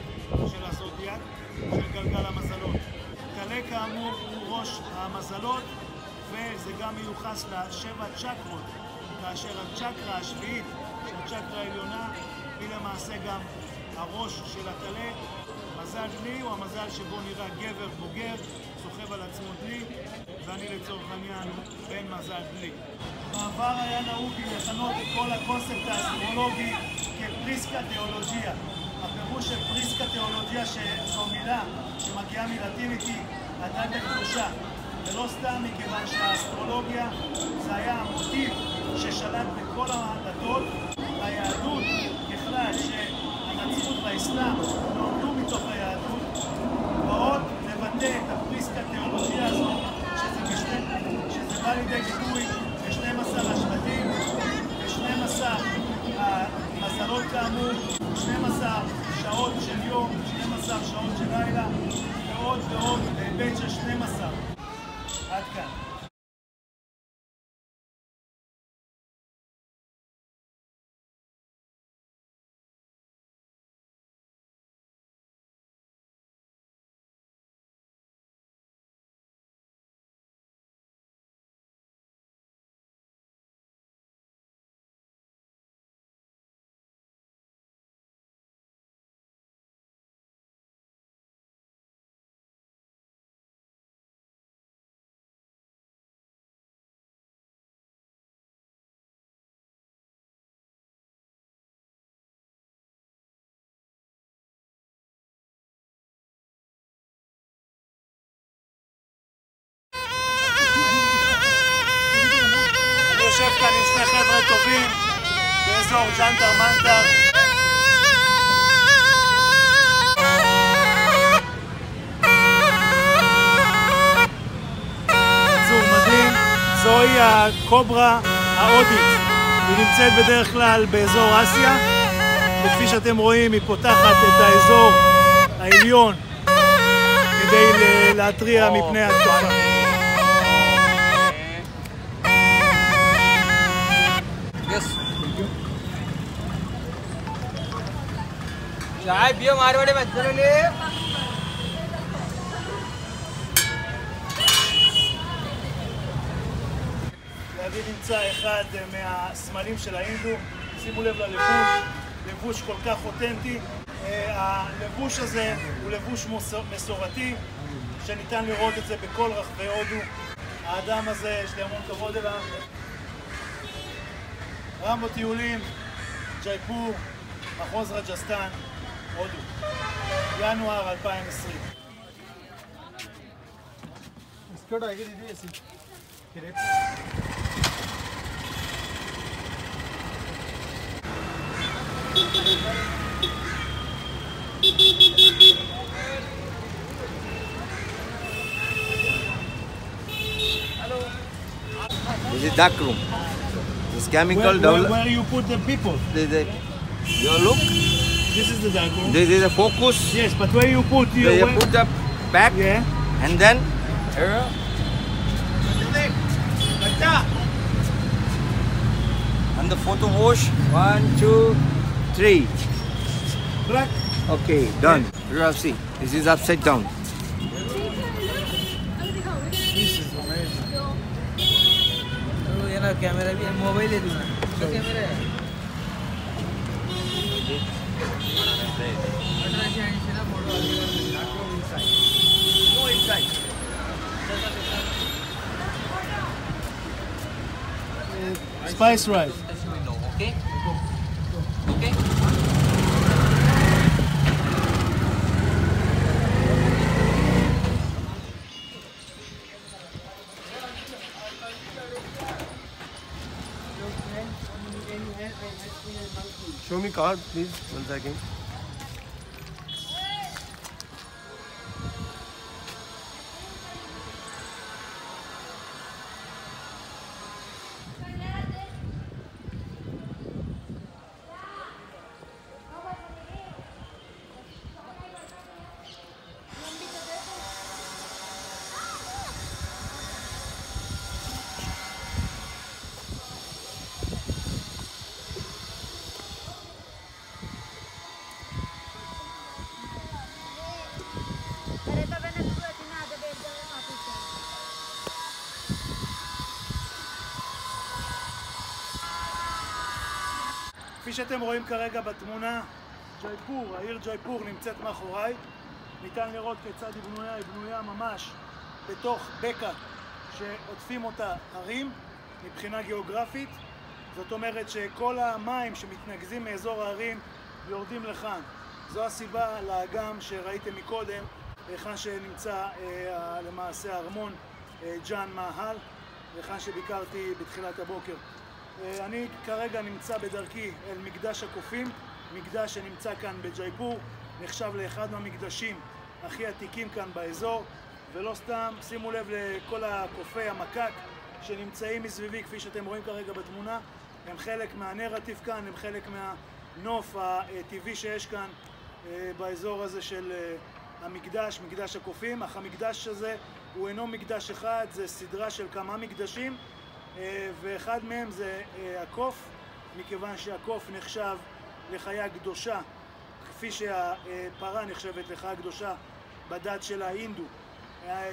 של הזודיאק, של גלגל המזלות. טלה כאמור הוא ראש המזלות, וזה גם מיוחס לשבע צ'קרות, כאשר הצ'קרה השביעית, שהצ'קרה העליונה, היא למעשה גם הראש של הטלה. מזל דלי הוא המזל שבו נראה גבר בוגר, סוחב על עצמו דלי, ואני לצורך העניין בן מזל דלי. בעבר היה נהוג לכנות את כל הקונספט האסטרולוגי כפריסקה תיאולוגיה. הפירוש של פריסקה תיאולוגיה שזו מילה שמגיעה מלטינית היא הדת הקדושה. ולא סתם מכיוון שהאסטרולוגיה זה היה המוטיב ששלט בכל הדתות. היהדות בכלל שהנצרות והאסלאם נולדו מתוך היהדות, באות לבטא את הפריסקה תיאולוגיה הזו, שזה בא לידי ביטוי ב-12 השבטים, ב-12 המזלות כאמור, 12 שעות של יום, 12 שעות של לילה, ועוד ועוד בהיבט של 12. עד כאן. יושב כאן עם שני חבר'ה טובים באזור ג'נטר מנטר. יצור מדהים, זוהי הקוברה ההודית. היא נמצאת בדרך כלל באזור אסיה, וכפי שאתם רואים היא פותחת את האזור העליון כדי להתריע מפני התקופה. चाय पियो मारवाड़ी में चलो ले להביא נמצא אחד מהסמלים של ההינדו. שימו לב ללבוש, לבוש כל כך אותנטי. הלבוש הזה הוא לבוש מסורתי שניתן לראות את זה בכל רחבי הודו. האדם הזה יש לי המון כבוד אליו. רמבו טיולים, ג'ייפור, מחוז רג'סטן, הודו, ינואר 2020. बिस्किट आएगी दीदी ऐसी crepe This is dark room. This chemical where you put the people? Your look. This is the dark room. This is a focus. Yes, but where you put your... You put the back. Yeah. And then here. And the photo wash. 1, 2, 3. Black. Okay, done. You have see. This is upside down. This is amazing. ये ना कैमरा भी है, मोबाइल है दूसरा कैमरा है। Go inside. Spice rice. Okay. Okay. Show me card, please. 1 second. כפי שאתם רואים כרגע בתמונה, ג'ייפור, העיר ג'ייפור נמצאת מאחוריי. ניתן לראות כיצד היא בנויה, היא בנויה ממש בתוך בקע שעוטפים אותה הרים מבחינה גיאוגרפית. זאת אומרת שכל המים שמתנקזים מאזור ההרים יורדים לכאן. זו הסיבה לאגם שראיתם מקודם, היכן שנמצא למעשה הארמון ג'אן מאהל, היכן שביקרתי בתחילת הבוקר. אני כרגע נמצא בדרכי אל מקדש הקופים, מקדש שנמצא כאן בג'ייפור, נחשב לאחד מהמקדשים הכי עתיקים כאן באזור, ולא סתם, שימו לב לכל הקופי המקק שנמצאים מסביבי, כפי שאתם רואים כרגע בתמונה. הם חלק מהנרטיב כאן, הם חלק מהנוף הטבעי שיש כאן באזור הזה של המקדש, מקדש הקופים. אך המקדש הזה הוא אינו מקדש אחד, זה סדרה של כמה מקדשים, ואחד מהם זה הקוף, מכיוון שהקוף נחשב לחיה קדושה, כפי שהפרה נחשבת לחיה קדושה בדת של ההינדו.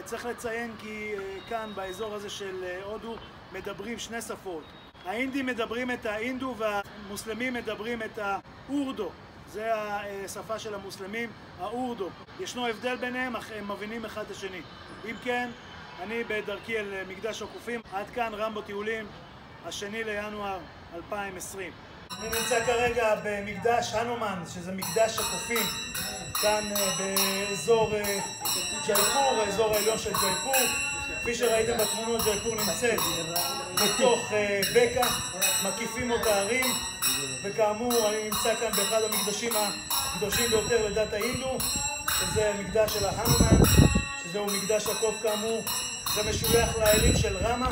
צריך לציין כי כאן באזור הזה של הודו מדברים שני שפות. ההינדים מדברים את ההינדו והמוסלמים מדברים את האורדו. זה השפה של המוסלמים, האורדו. ישנו הבדל ביניהם, אך הם מבינים אחד את השני. אם כן, אני בדרכי אל מקדש הקופים. עד כאן רמבו טיולים, 2 לינואר 2020. אני נמצא כרגע במקדש הנומן, שזה מקדש הקופים, כאן באזור ג'ייפור, האזור העליון של ג'ייפור. כפי שראיתם בתמונות, ג'ייפור נמצאת בתוך בקע, מקיפים אותה הרים, וכאמור אני נמצא כאן באחד המקדשים הקדושים ביותר לדת ההינדו, שזה מקדש של ההנומן, שזהו מקדש הקוף כאמור. זה משוייך לאלים של רמה,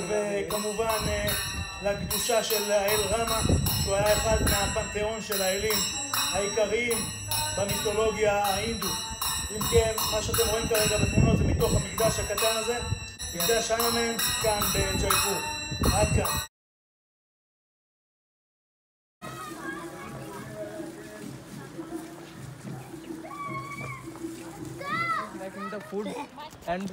וכמובן לקדושה של האל רמה, שהוא היה אחד מהפנתיאון של האלים העיקריים במיתולוגיה ההינדו. אם כן, מה שאתם רואים כרגע בתמונות זה מתוך המקדש הקטן הזה, מקדש הנומן כאן בג'ייפור. עד כאן. Making the food and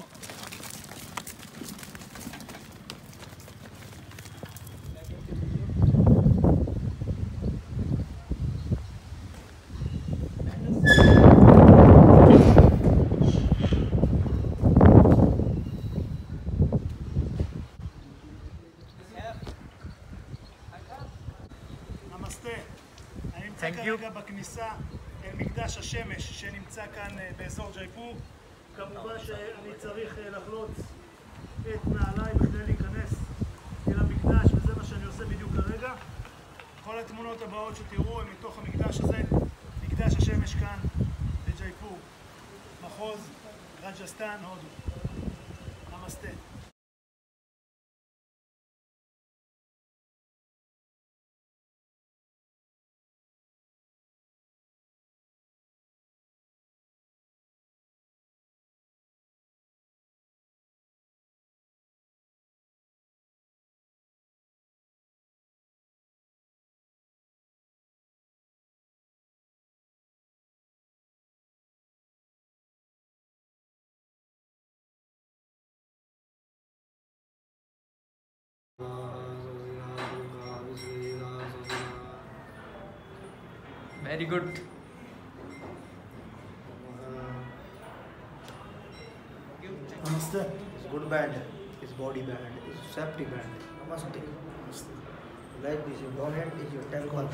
אני נמצא כרגע בכניסה אל מקדש השמש שנמצא כאן באזור ג'ייפור. כמובן שאני צריך לחלוץ את נעליי בכדי להיכנס אל המקדש, וזה מה שאני עושה בדיוק כרגע. כל התמונות הבאות שתראו הן מתוך המקדש הזה, מקדש השמש כאן בג'ייפור, מחוז רג'סטן, הודו. נמסטה. very good. Namaste. It's good band, it's body band, it's safety band. Namaste. Like this, your forehead is your temple.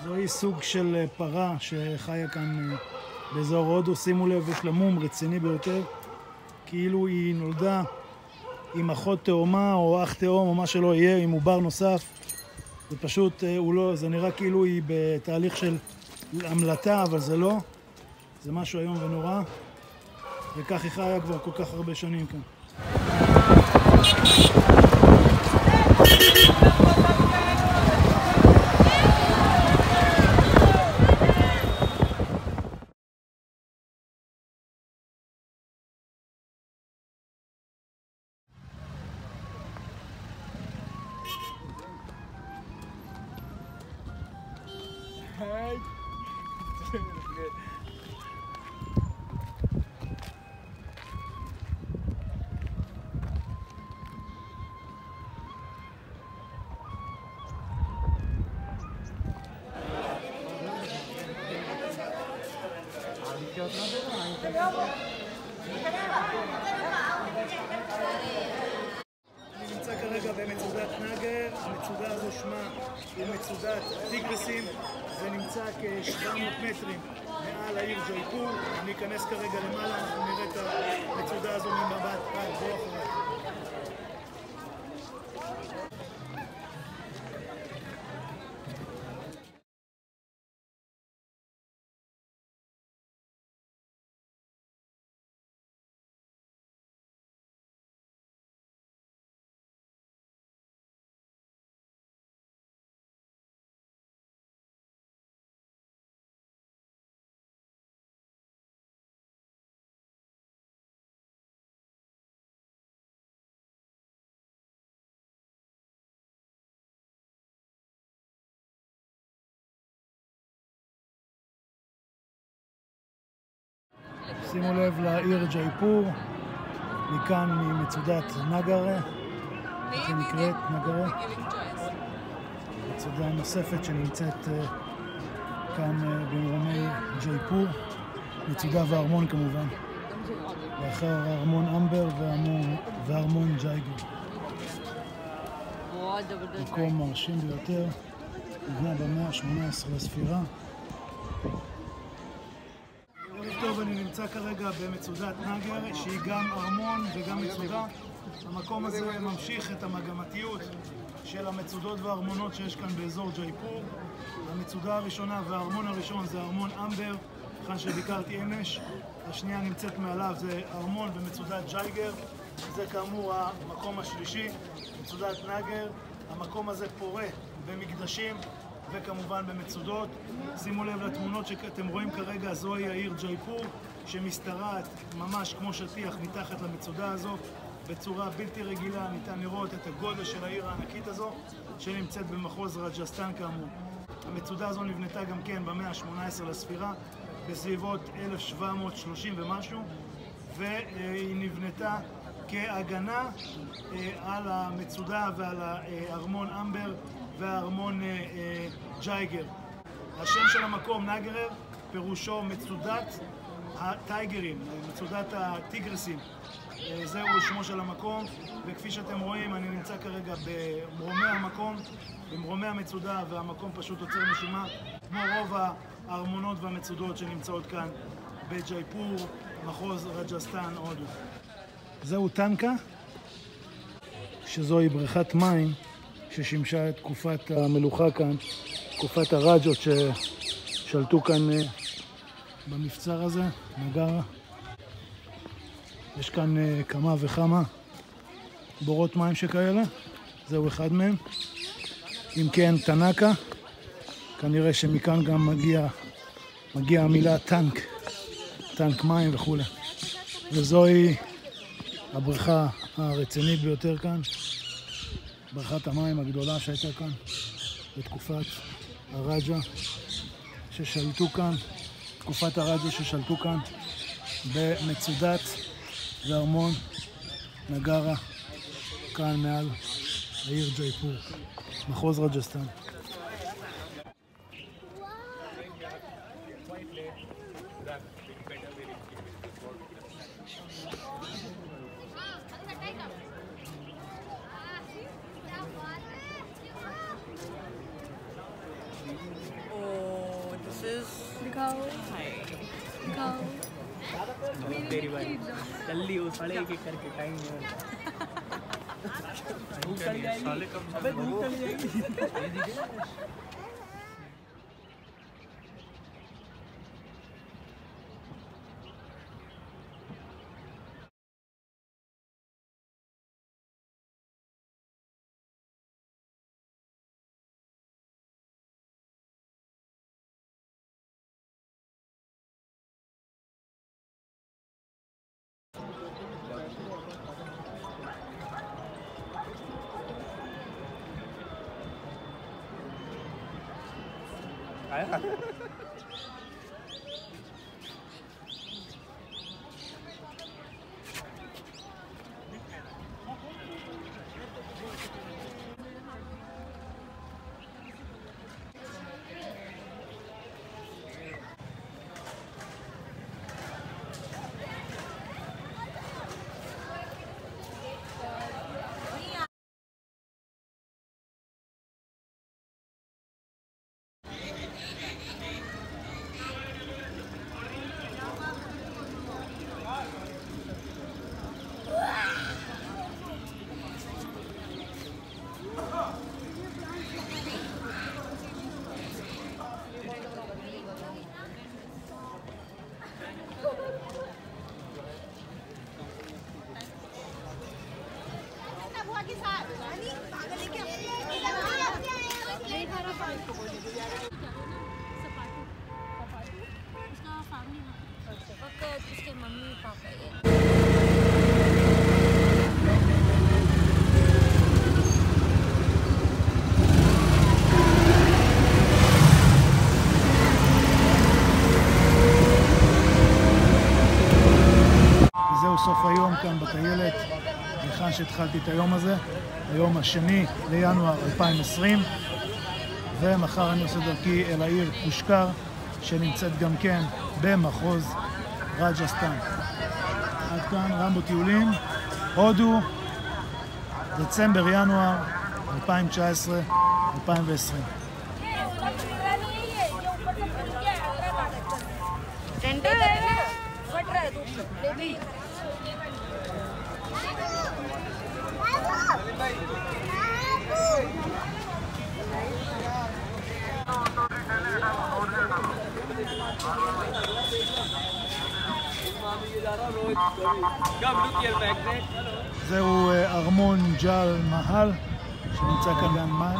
זוהי סוג של פרה שחיה כאן באזור הודו. שימו לב, יש לה מום רציני ביותר, כאילו היא נולדה עם אחות תאומה או אח תאום או מה שלא יהיה, עם עובר נוסף. זה פשוט, זה נראה כאילו היא בתהליך של המלטה, אבל זה לא. זה משהו איום ונורא, וכך היא חיה כבר כל כך הרבה שנים כאן. אני נמצא כרגע במצודת נגר, המצודה הזו שמה היא מצודת טיגרסים, זה נמצא כ-700 מטרים מעל העיר ג'ייפור. אני אכנס כרגע למעלה, אנחנו נראה את המצודה הזו ממבט פעם, בוא אחריי. שימו לב לעיר ג'ייפור, מכאן ממצודת נגרה, איך היא נקראת? נגרה? מצודה נוספת שנמצאת כאן במרומי ג'ייפור, מצודה וארמון כמובן, לאחר ארמון אמבר וארמון ג'ייגר. מקום מרשים ביותר, נבנה במאה ה-18 לספירה. טוב, אני נמצא כרגע במצודת נגר, שהיא גם ארמון וגם מצודה. המקום הזה ממשיך את המגמתיות של המצודות והארמונות שיש כאן באזור ג'ייפור. המצודה הראשונה והארמון הראשון זה ארמון אמבר, כאן שביקרתי אמש. השנייה נמצאת מעליו זה ארמון ומצודת ג'ייגר. זה כאמור המקום השלישי, מצודת נגר. המקום הזה פורה במקדשים וכמובן במצודות. שימו לב לתמונות שאתם רואים כרגע, זוהי העיר ג'ייפור שמשתרעת ממש כמו שטיח מתחת למצודה הזו בצורה בלתי רגילה. ניתן לראות את הגודל של העיר הענקית הזו שנמצאת במחוז רג'סטן כאמור. המצודה הזו נבנתה גם כן במאה ה-18 לספירה בסביבות 1730 ומשהו, והיא נבנתה כהגנה על המצודה ועל הארמון אמבר והארמון ג'ייגר. השם של המקום נגרר פירושו מצודת הטייגרים, מצודת הטיגרסים. זהו שמו של המקום, וכפי שאתם רואים אני נמצא כרגע במרומי המקום, במרומי המצודה, והמקום פשוט עוצר נשימה כמו רוב הארמונות והמצודות שנמצאות כאן בג'ייפור, מחוז רג'סטן, הודו. זהו טנקה, שזוהי בריכת מים ששימשה את תקופת המלוכה כאן, תקופת הרג'ות ששלטו כאן במבצר הזה, נגרה. יש כאן כמה וכמה בורות מים שכאלה, זהו אחד מהם. אם כן, טנקה, כנראה שמכאן גם מגיע המילה טנק, טנק מים וכו'. וזוהי הבריכה הרצינית ביותר כאן, בריכת המים הגדולה שהייתה כאן בתקופת הרג'ה ששלטו כאן, תקופת הרג'ה ששלטו כאן במצודת וארמון נגרה, כאן מעל העיר ג'ייפור, מחוז רג'סטן. तेरी बारी जल्दी हो, साले एक एक करके टाइम नहीं होगा। भूख चली जाएगी, अबे भूख चली जाएगी। खाया। उसके मम्मी पापा ये זהו סוף היום כאן בטיילת, היכן שהתחלתי את היום הזה, היום השני לינואר 2020, ומחר אני עושה דרכי אל העיר פושקר, שנמצאת גם כן במחוז רג'סטן. עד כאן רמבו טיולים, הודו, דצמבר-ינואר 2019-2020. זהו ארמון ג'ל מהל שנמצא כאן בנמל.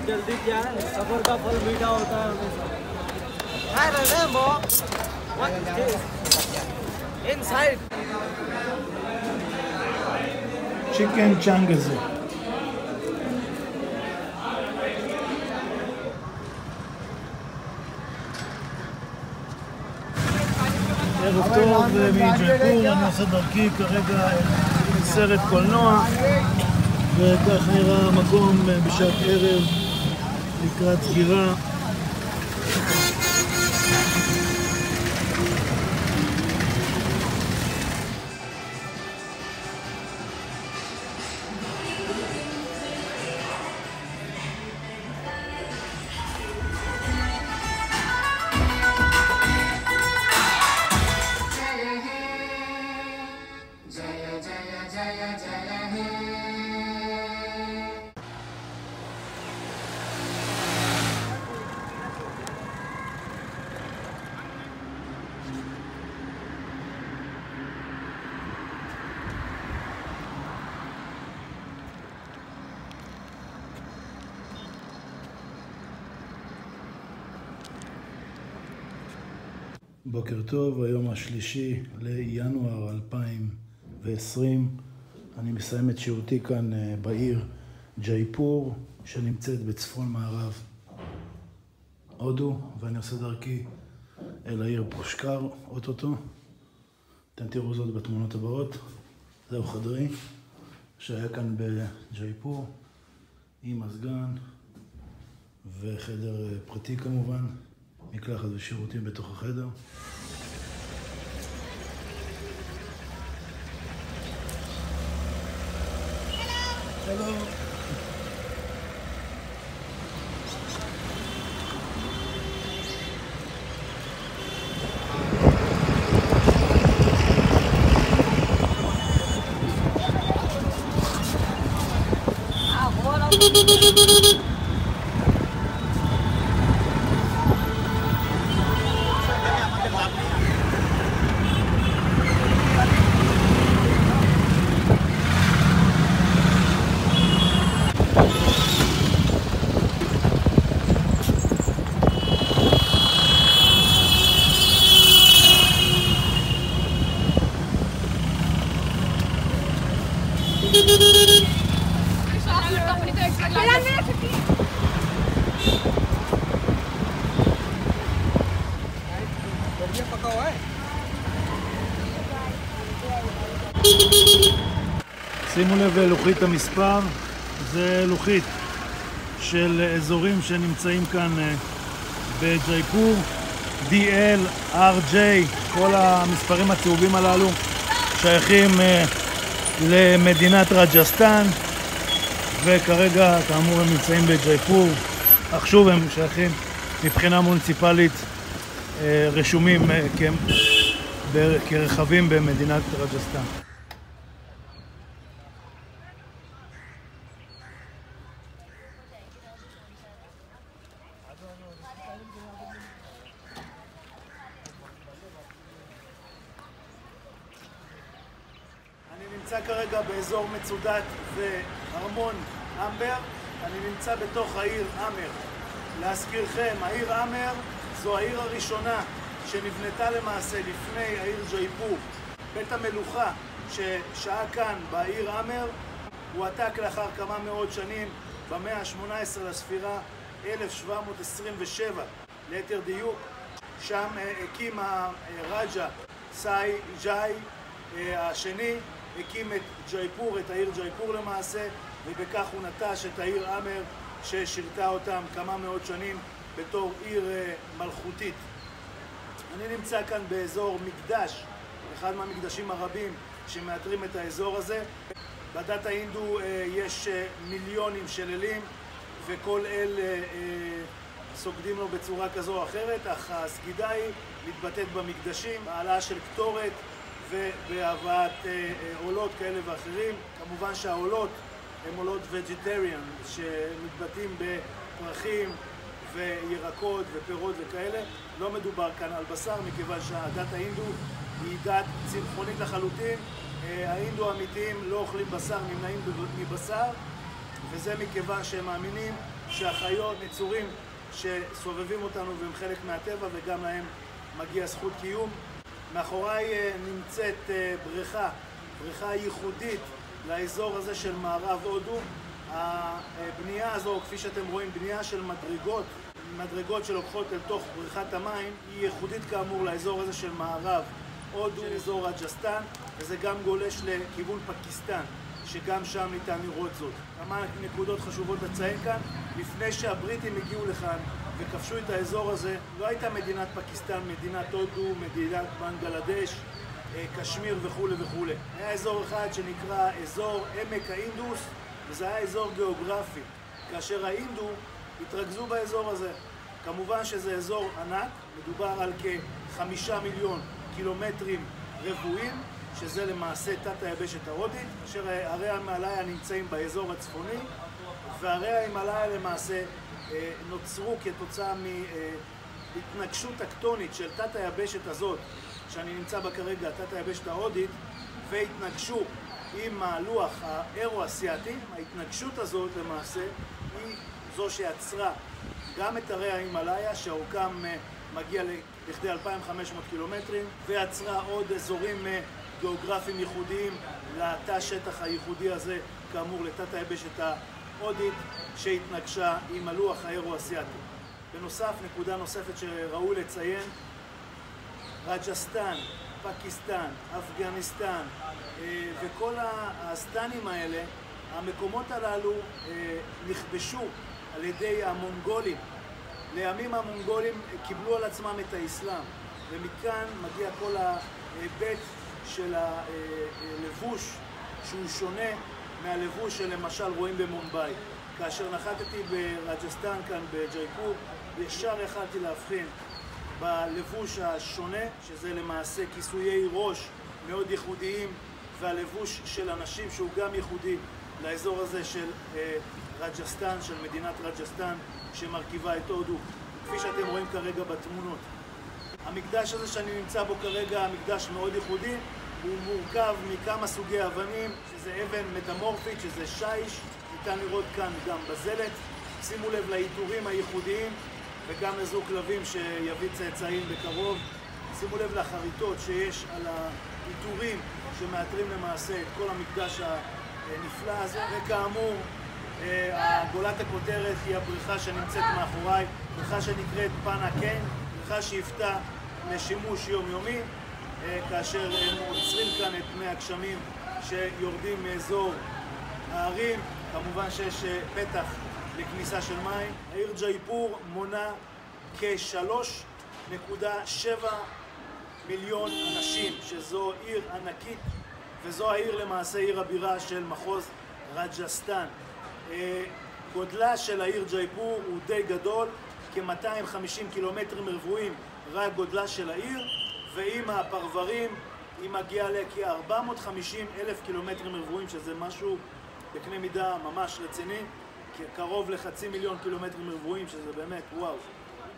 जल्दी क्या है, सफर का फल मीठा होता है हमेशा। Inside. Chicken changazi. ערב טוב מג'ייפור, אני עושה דרכי כרגע סרט קולנוע, וכך נראה המקום בשעת ערב לקראת סגירה. בוקר טוב, היום השלישי לינואר 2020. אני מסיים את שירותי כאן בעיר ג'ייפור, שנמצאת בצפון מערב הודו, ואני עושה דרכי אל העיר פושקר, אוטוטו. אתם תראו זאת בתמונות הבאות. זהו חדרי שהיה כאן בג'ייפור, עם מזגן וחדר פרטי כמובן, מקלחת ושירותים בתוך החדר. שלום. שימו לב ללוחית המספר, זה לוחית של אזורים שנמצאים כאן בג'ייפור, DL, RJ, כל המספרים הצהובים הללו שייכים למדינת רג'סטן, וכרגע כאמור הם נמצאים בג'ייפור, אך שוב הם שייכים מבחינה מוניציפלית, רשומים כרכבים במדינת רג'סטן. אני נמצא כרגע באזור מצודת והרמון אמבר, אני נמצא בתוך העיר אמר. להזכירכם, העיר אמר זו העיר הראשונה שנבנתה למעשה לפני העיר ג'ייפור. בית המלוכה ששהה כאן בעיר אמר הועתק לאחר כמה מאות שנים במאה ה-18 לספירה, 1727 ליתר דיוק. שם הקים הרג'ה סאי ג'אי השני, הקים את ג'ייפור, את העיר ג'ייפור למעשה, ובכך הוא נטש את העיר אמר ששירתה אותם כמה מאות שנים בתור עיר מלכותית. אני נמצא כאן באזור מקדש, אחד מהמקדשים הרבים שמאתרים את האזור הזה. בדת ההינדו יש מיליונים של אלים, וכל אל סוגדים לו בצורה כזו או אחרת, אך הסגידה היא מתבטאת במקדשים, העלאה של קטורת ובהבאת עולות כאלה ואחרים. כמובן שהעולות הם עולות וג'יטריאן שמתבטאים בפרחים וירקות ופירות וכאלה. לא מדובר כאן על בשר, מכיוון שהדת ההינדו היא דת צמחונית לחלוטין. ההינדו האמיתיים לא אוכלים בשר, נמנעים מבשר, וזה מכיוון שהם מאמינים שהחיות, יצורים שסובבים אותנו והם חלק מהטבע, וגם להם מגיע זכות קיום. מאחוריי נמצאת בריכה ייחודית לאזור הזה של מערב הודו. הבנייה הזו, כפי שאתם רואים, בנייה של מדרגות שלוקחות אל תוך בריכת המים, היא ייחודית כאמור לאזור הזה של מערב הודו, אזור רג'סטן, וזה גם גולש לכיוון פקיסטן, שגם שם ניתן לראות זאת. כמה נקודות חשובות לציין כאן: לפני שהבריטים הגיעו לכאן וכבשו את האזור הזה, לא הייתה מדינת פקיסטן, מדינת הודו, מדינת בנגלדש, קשמיר וכו' וכו'. היה אזור אחד שנקרא אזור עמק האינדוס, וזה היה אזור גיאוגרפי, כאשר ההינדו התרכזו באזור הזה. כמובן שזה אזור ענק, מדובר על כ5 מיליון קילומטרים רבועים, שזה למעשה תת היבשת ההודית, אשר הרי ההימאליה נמצאים באזור הצפוני, והרי ההימאליה למעשה נוצרו כתוצאה מהתנגשות טקטונית של תת היבשת הזאת, שאני נמצא בה כרגע, תת היבשת ההודית, והתנגשו עם הלוח האירו-אסיאטי. ההתנגשות הזאת למעשה היא זו שיצרה גם את הרי ההימאליה, שאורכם מגיע לכדי 2,500 קילומטרים, ויצרה עוד אזורים גיאוגרפיים ייחודיים לתא שטח הייחודי הזה, כאמור לתת היבשת ההודית, שהתנגשה עם הלוח האירו-אסיאטי. בנוסף, נקודה נוספת שראוי לציין, רג'סטן, פקיסטן, אפגניסטן וכל הסטנים האלה, המקומות הללו נכבשו על ידי המונגולים. לימים המונגולים קיבלו על עצמם את האסלאם, ומכאן מגיע כל ההיבט של הלבוש שהוא שונה מהלבוש שלמשל רואים במומביי. כאשר נחתתי ברג'סטן כאן בג'ייפור, ישר יכלתי להבחין בלבוש השונה, שזה למעשה כיסויי ראש מאוד ייחודיים, והלבוש של אנשים שהוא גם ייחודי, לאזור הזה של רג'סטן, של מדינת רג'סטן שמרכיבה את הודו, כפי שאתם רואים כרגע בתמונות. המקדש הזה שאני נמצא בו כרגע, מקדש מאוד ייחודי, הוא מורכב מכמה סוגי אבנים, שזה אבן מטמורפית, שזה שיש, ניתן לראות כאן גם בזלת. שימו לב לעיטורים הייחודיים וגם לזוג כלבים שיביא צאצאים בקרוב. שימו לב לחריטות שיש על העיטורים שמאתרים למעשה את כל המקדש הנפלא הזה. וכאמור, גולת הכותרת היא הבריכה שנמצאת מאחוריי, בריכה שנקראת פאנה קיין, בריכה שהפתה לשימוש יומיומי, כאשר הם עוצרים כאן את מי הגשמים שיורדים מאזור הערים. כמובן שיש פתח לכניסה של מים. העיר ג'ייפור מונה כ-3.7 מיליון אנשים, שזו עיר ענקית, וזו העיר למעשה עיר הבירה של מחוז רג'סטן. גודלה של העיר ג'ייפור הוא די גדול, כ-250 קילומטרים רבועים רק גודלה של העיר, ועם הפרברים היא מגיעה לכ-450,000 קילומטרים רבועים, שזה משהו בקנה מידה ממש רציני, קרוב לחצי מיליון קילומטרים רבועים, שזה באמת וואו.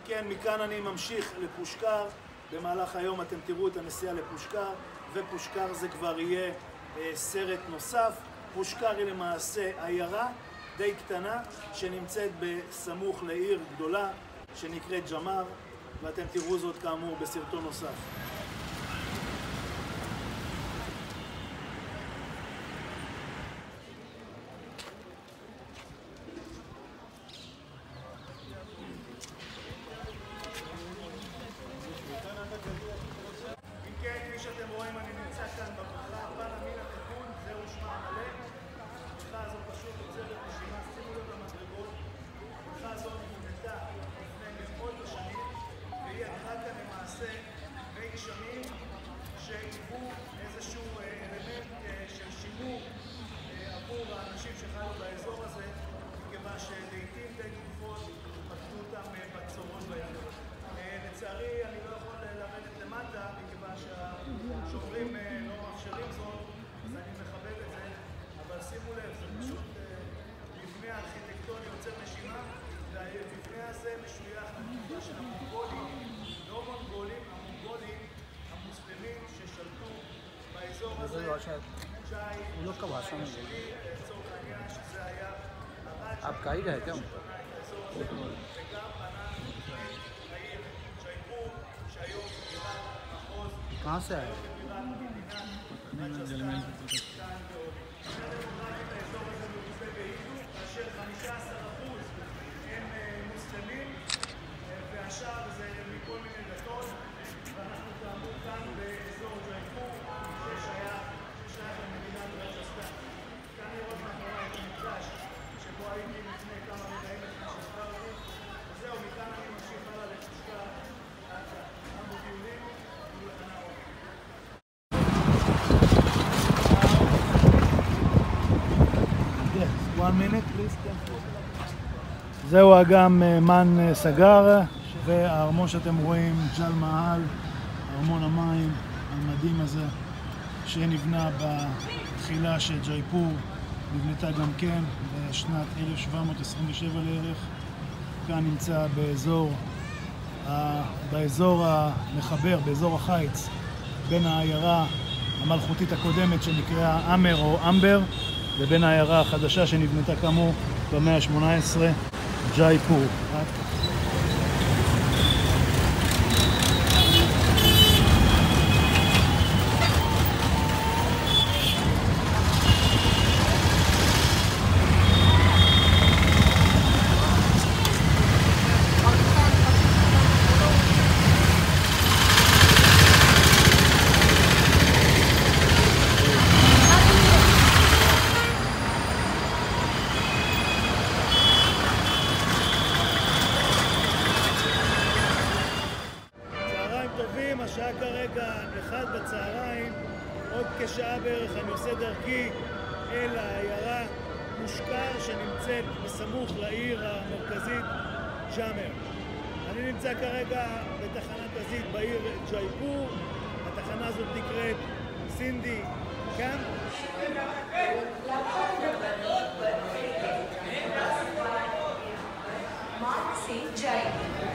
כן, מכאן אני ממשיך לפושקר. במהלך היום אתם תראו את הנסיעה לפושקר, ופושקר זה כבר יהיה סרט נוסף. פושקר היא למעשה עיירה די קטנה שנמצאת בסמוך לעיר גדולה שנקראת ג'מר, ואתם תראו זאת כאמור בסרטון נוסף. לצערי אני לא יכול לרדת למטה מכיוון שהשוברים לא מאפשרים זאת, אז אני מכבד את זה, אבל שימו לב, זה פשוט מבנה ארכיטקטוני יוצר נשימה, והמבנה הזה משוייך לתקופה של המונגולים, לא מונגולים, המונגולים המוסלמים ששלטו באזור הזה. उन लोग का भाषा में לצורך העניין שזה היה आप का ही रहते हो कहाँ से आए והשאר זה מכל מיני דתות, ואנחנו כאמור כאן באזור ג'ייפור ששייך למדינת רג'סטן. כאן לראות מאחורי את המקדש שבו הייתי לפני כמה רגעים לפני שהסברתי. וזהו, מכאן אני ממשיך הלאה לפושקר המודיעונים ולתנאות. Yes, 1 minute please. זהו אגם מן סגר, והארמון שאתם רואים, ג'ל מהל, ארמון המים המדהים הזה שנבנה בתחילה של ג'ייפור, נבנתה גם כן בשנת 1727 לערך. כאן נמצא באזור המחבר, באזור החיץ, בין העיירה המלכותית הקודמת שנקראה אמר או אמבר, ובין העיירה החדשה שנבנתה כאמור במאה ה-18, ג'ייפור. השעה כרגע 1 בצהריים, עוד כשעה בערך אני עושה דרכי אל העיירה פושקר שנמצאת בסמוך לעיר המרכזית ג'אמר. אני נמצא כרגע בתחנה מרכזית בעיר ג'ייפור. התחנה הזאת נקראת סינדי כאן?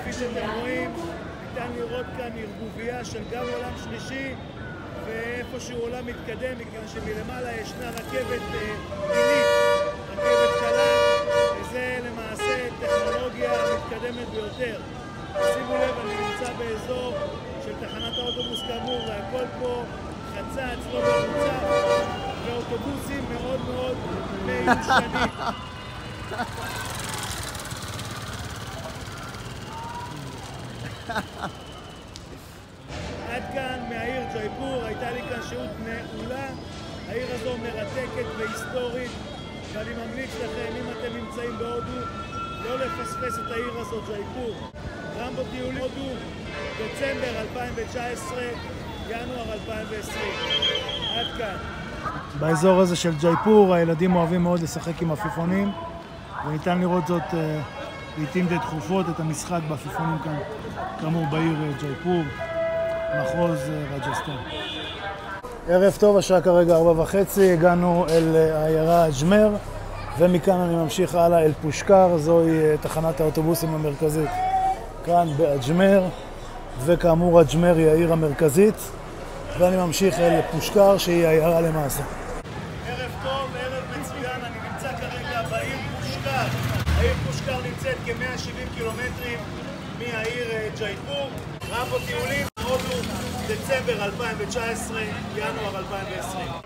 כפי שאתם רואים, ניתן לראות כאן ערבוביה של גם עולם שלישי ואיפשהו עולם מתקדם, מכיוון שמלמעלה ישנה רכבת עילית, רכבת קלה, וזה למעשה טכנולוגיה מתקדמת ביותר. שימו לב, אני נמצא באזור של תחנת האוטובוס כאמור, והכל פה חצץ, לא מרוצף, ואוטובוסים מאוד מאוד מיושנים. עד כאן מהעיר ג'ייפור, הייתה לי כאן שהות מעולה. העיר הזו מרתקת והיסטורית, ואני ממליץ לכם, אם אתם נמצאים בהודו, לא לפספס את העיר הזו, ג'ייפור. רמבו טיול הודו, דצמבר 2019, ינואר 2020. עד כאן. באזור הזה של ג'ייפור הילדים אוהבים מאוד לשחק עם עפיפונים, וניתן לראות זאת לעתים די תכופות, את המשחק בעפיפונים כאן, כאמור בעיר ג'ייפור, מחוז רג'סטן. ערב טוב, השעה כרגע 4:30, הגענו אל העיירה אג'מר, ומכאן אני ממשיך הלאה אל פושקר, זוהי תחנת האוטובוסים המרכזית כאן באג'מר, וכאמור אג'מר היא העיר המרכזית, ואני ממשיך אל פושקר שהיא העיירה למעשה. ערב טוב, ערב מצוין, אני נמצא כרגע בעיר פושקר. העיר פושקר נמצאת כ-170 קילומטרים מהעיר ג'ייפור. רמבו טיולים, הודו, דצמבר 2019, ינואר 2020.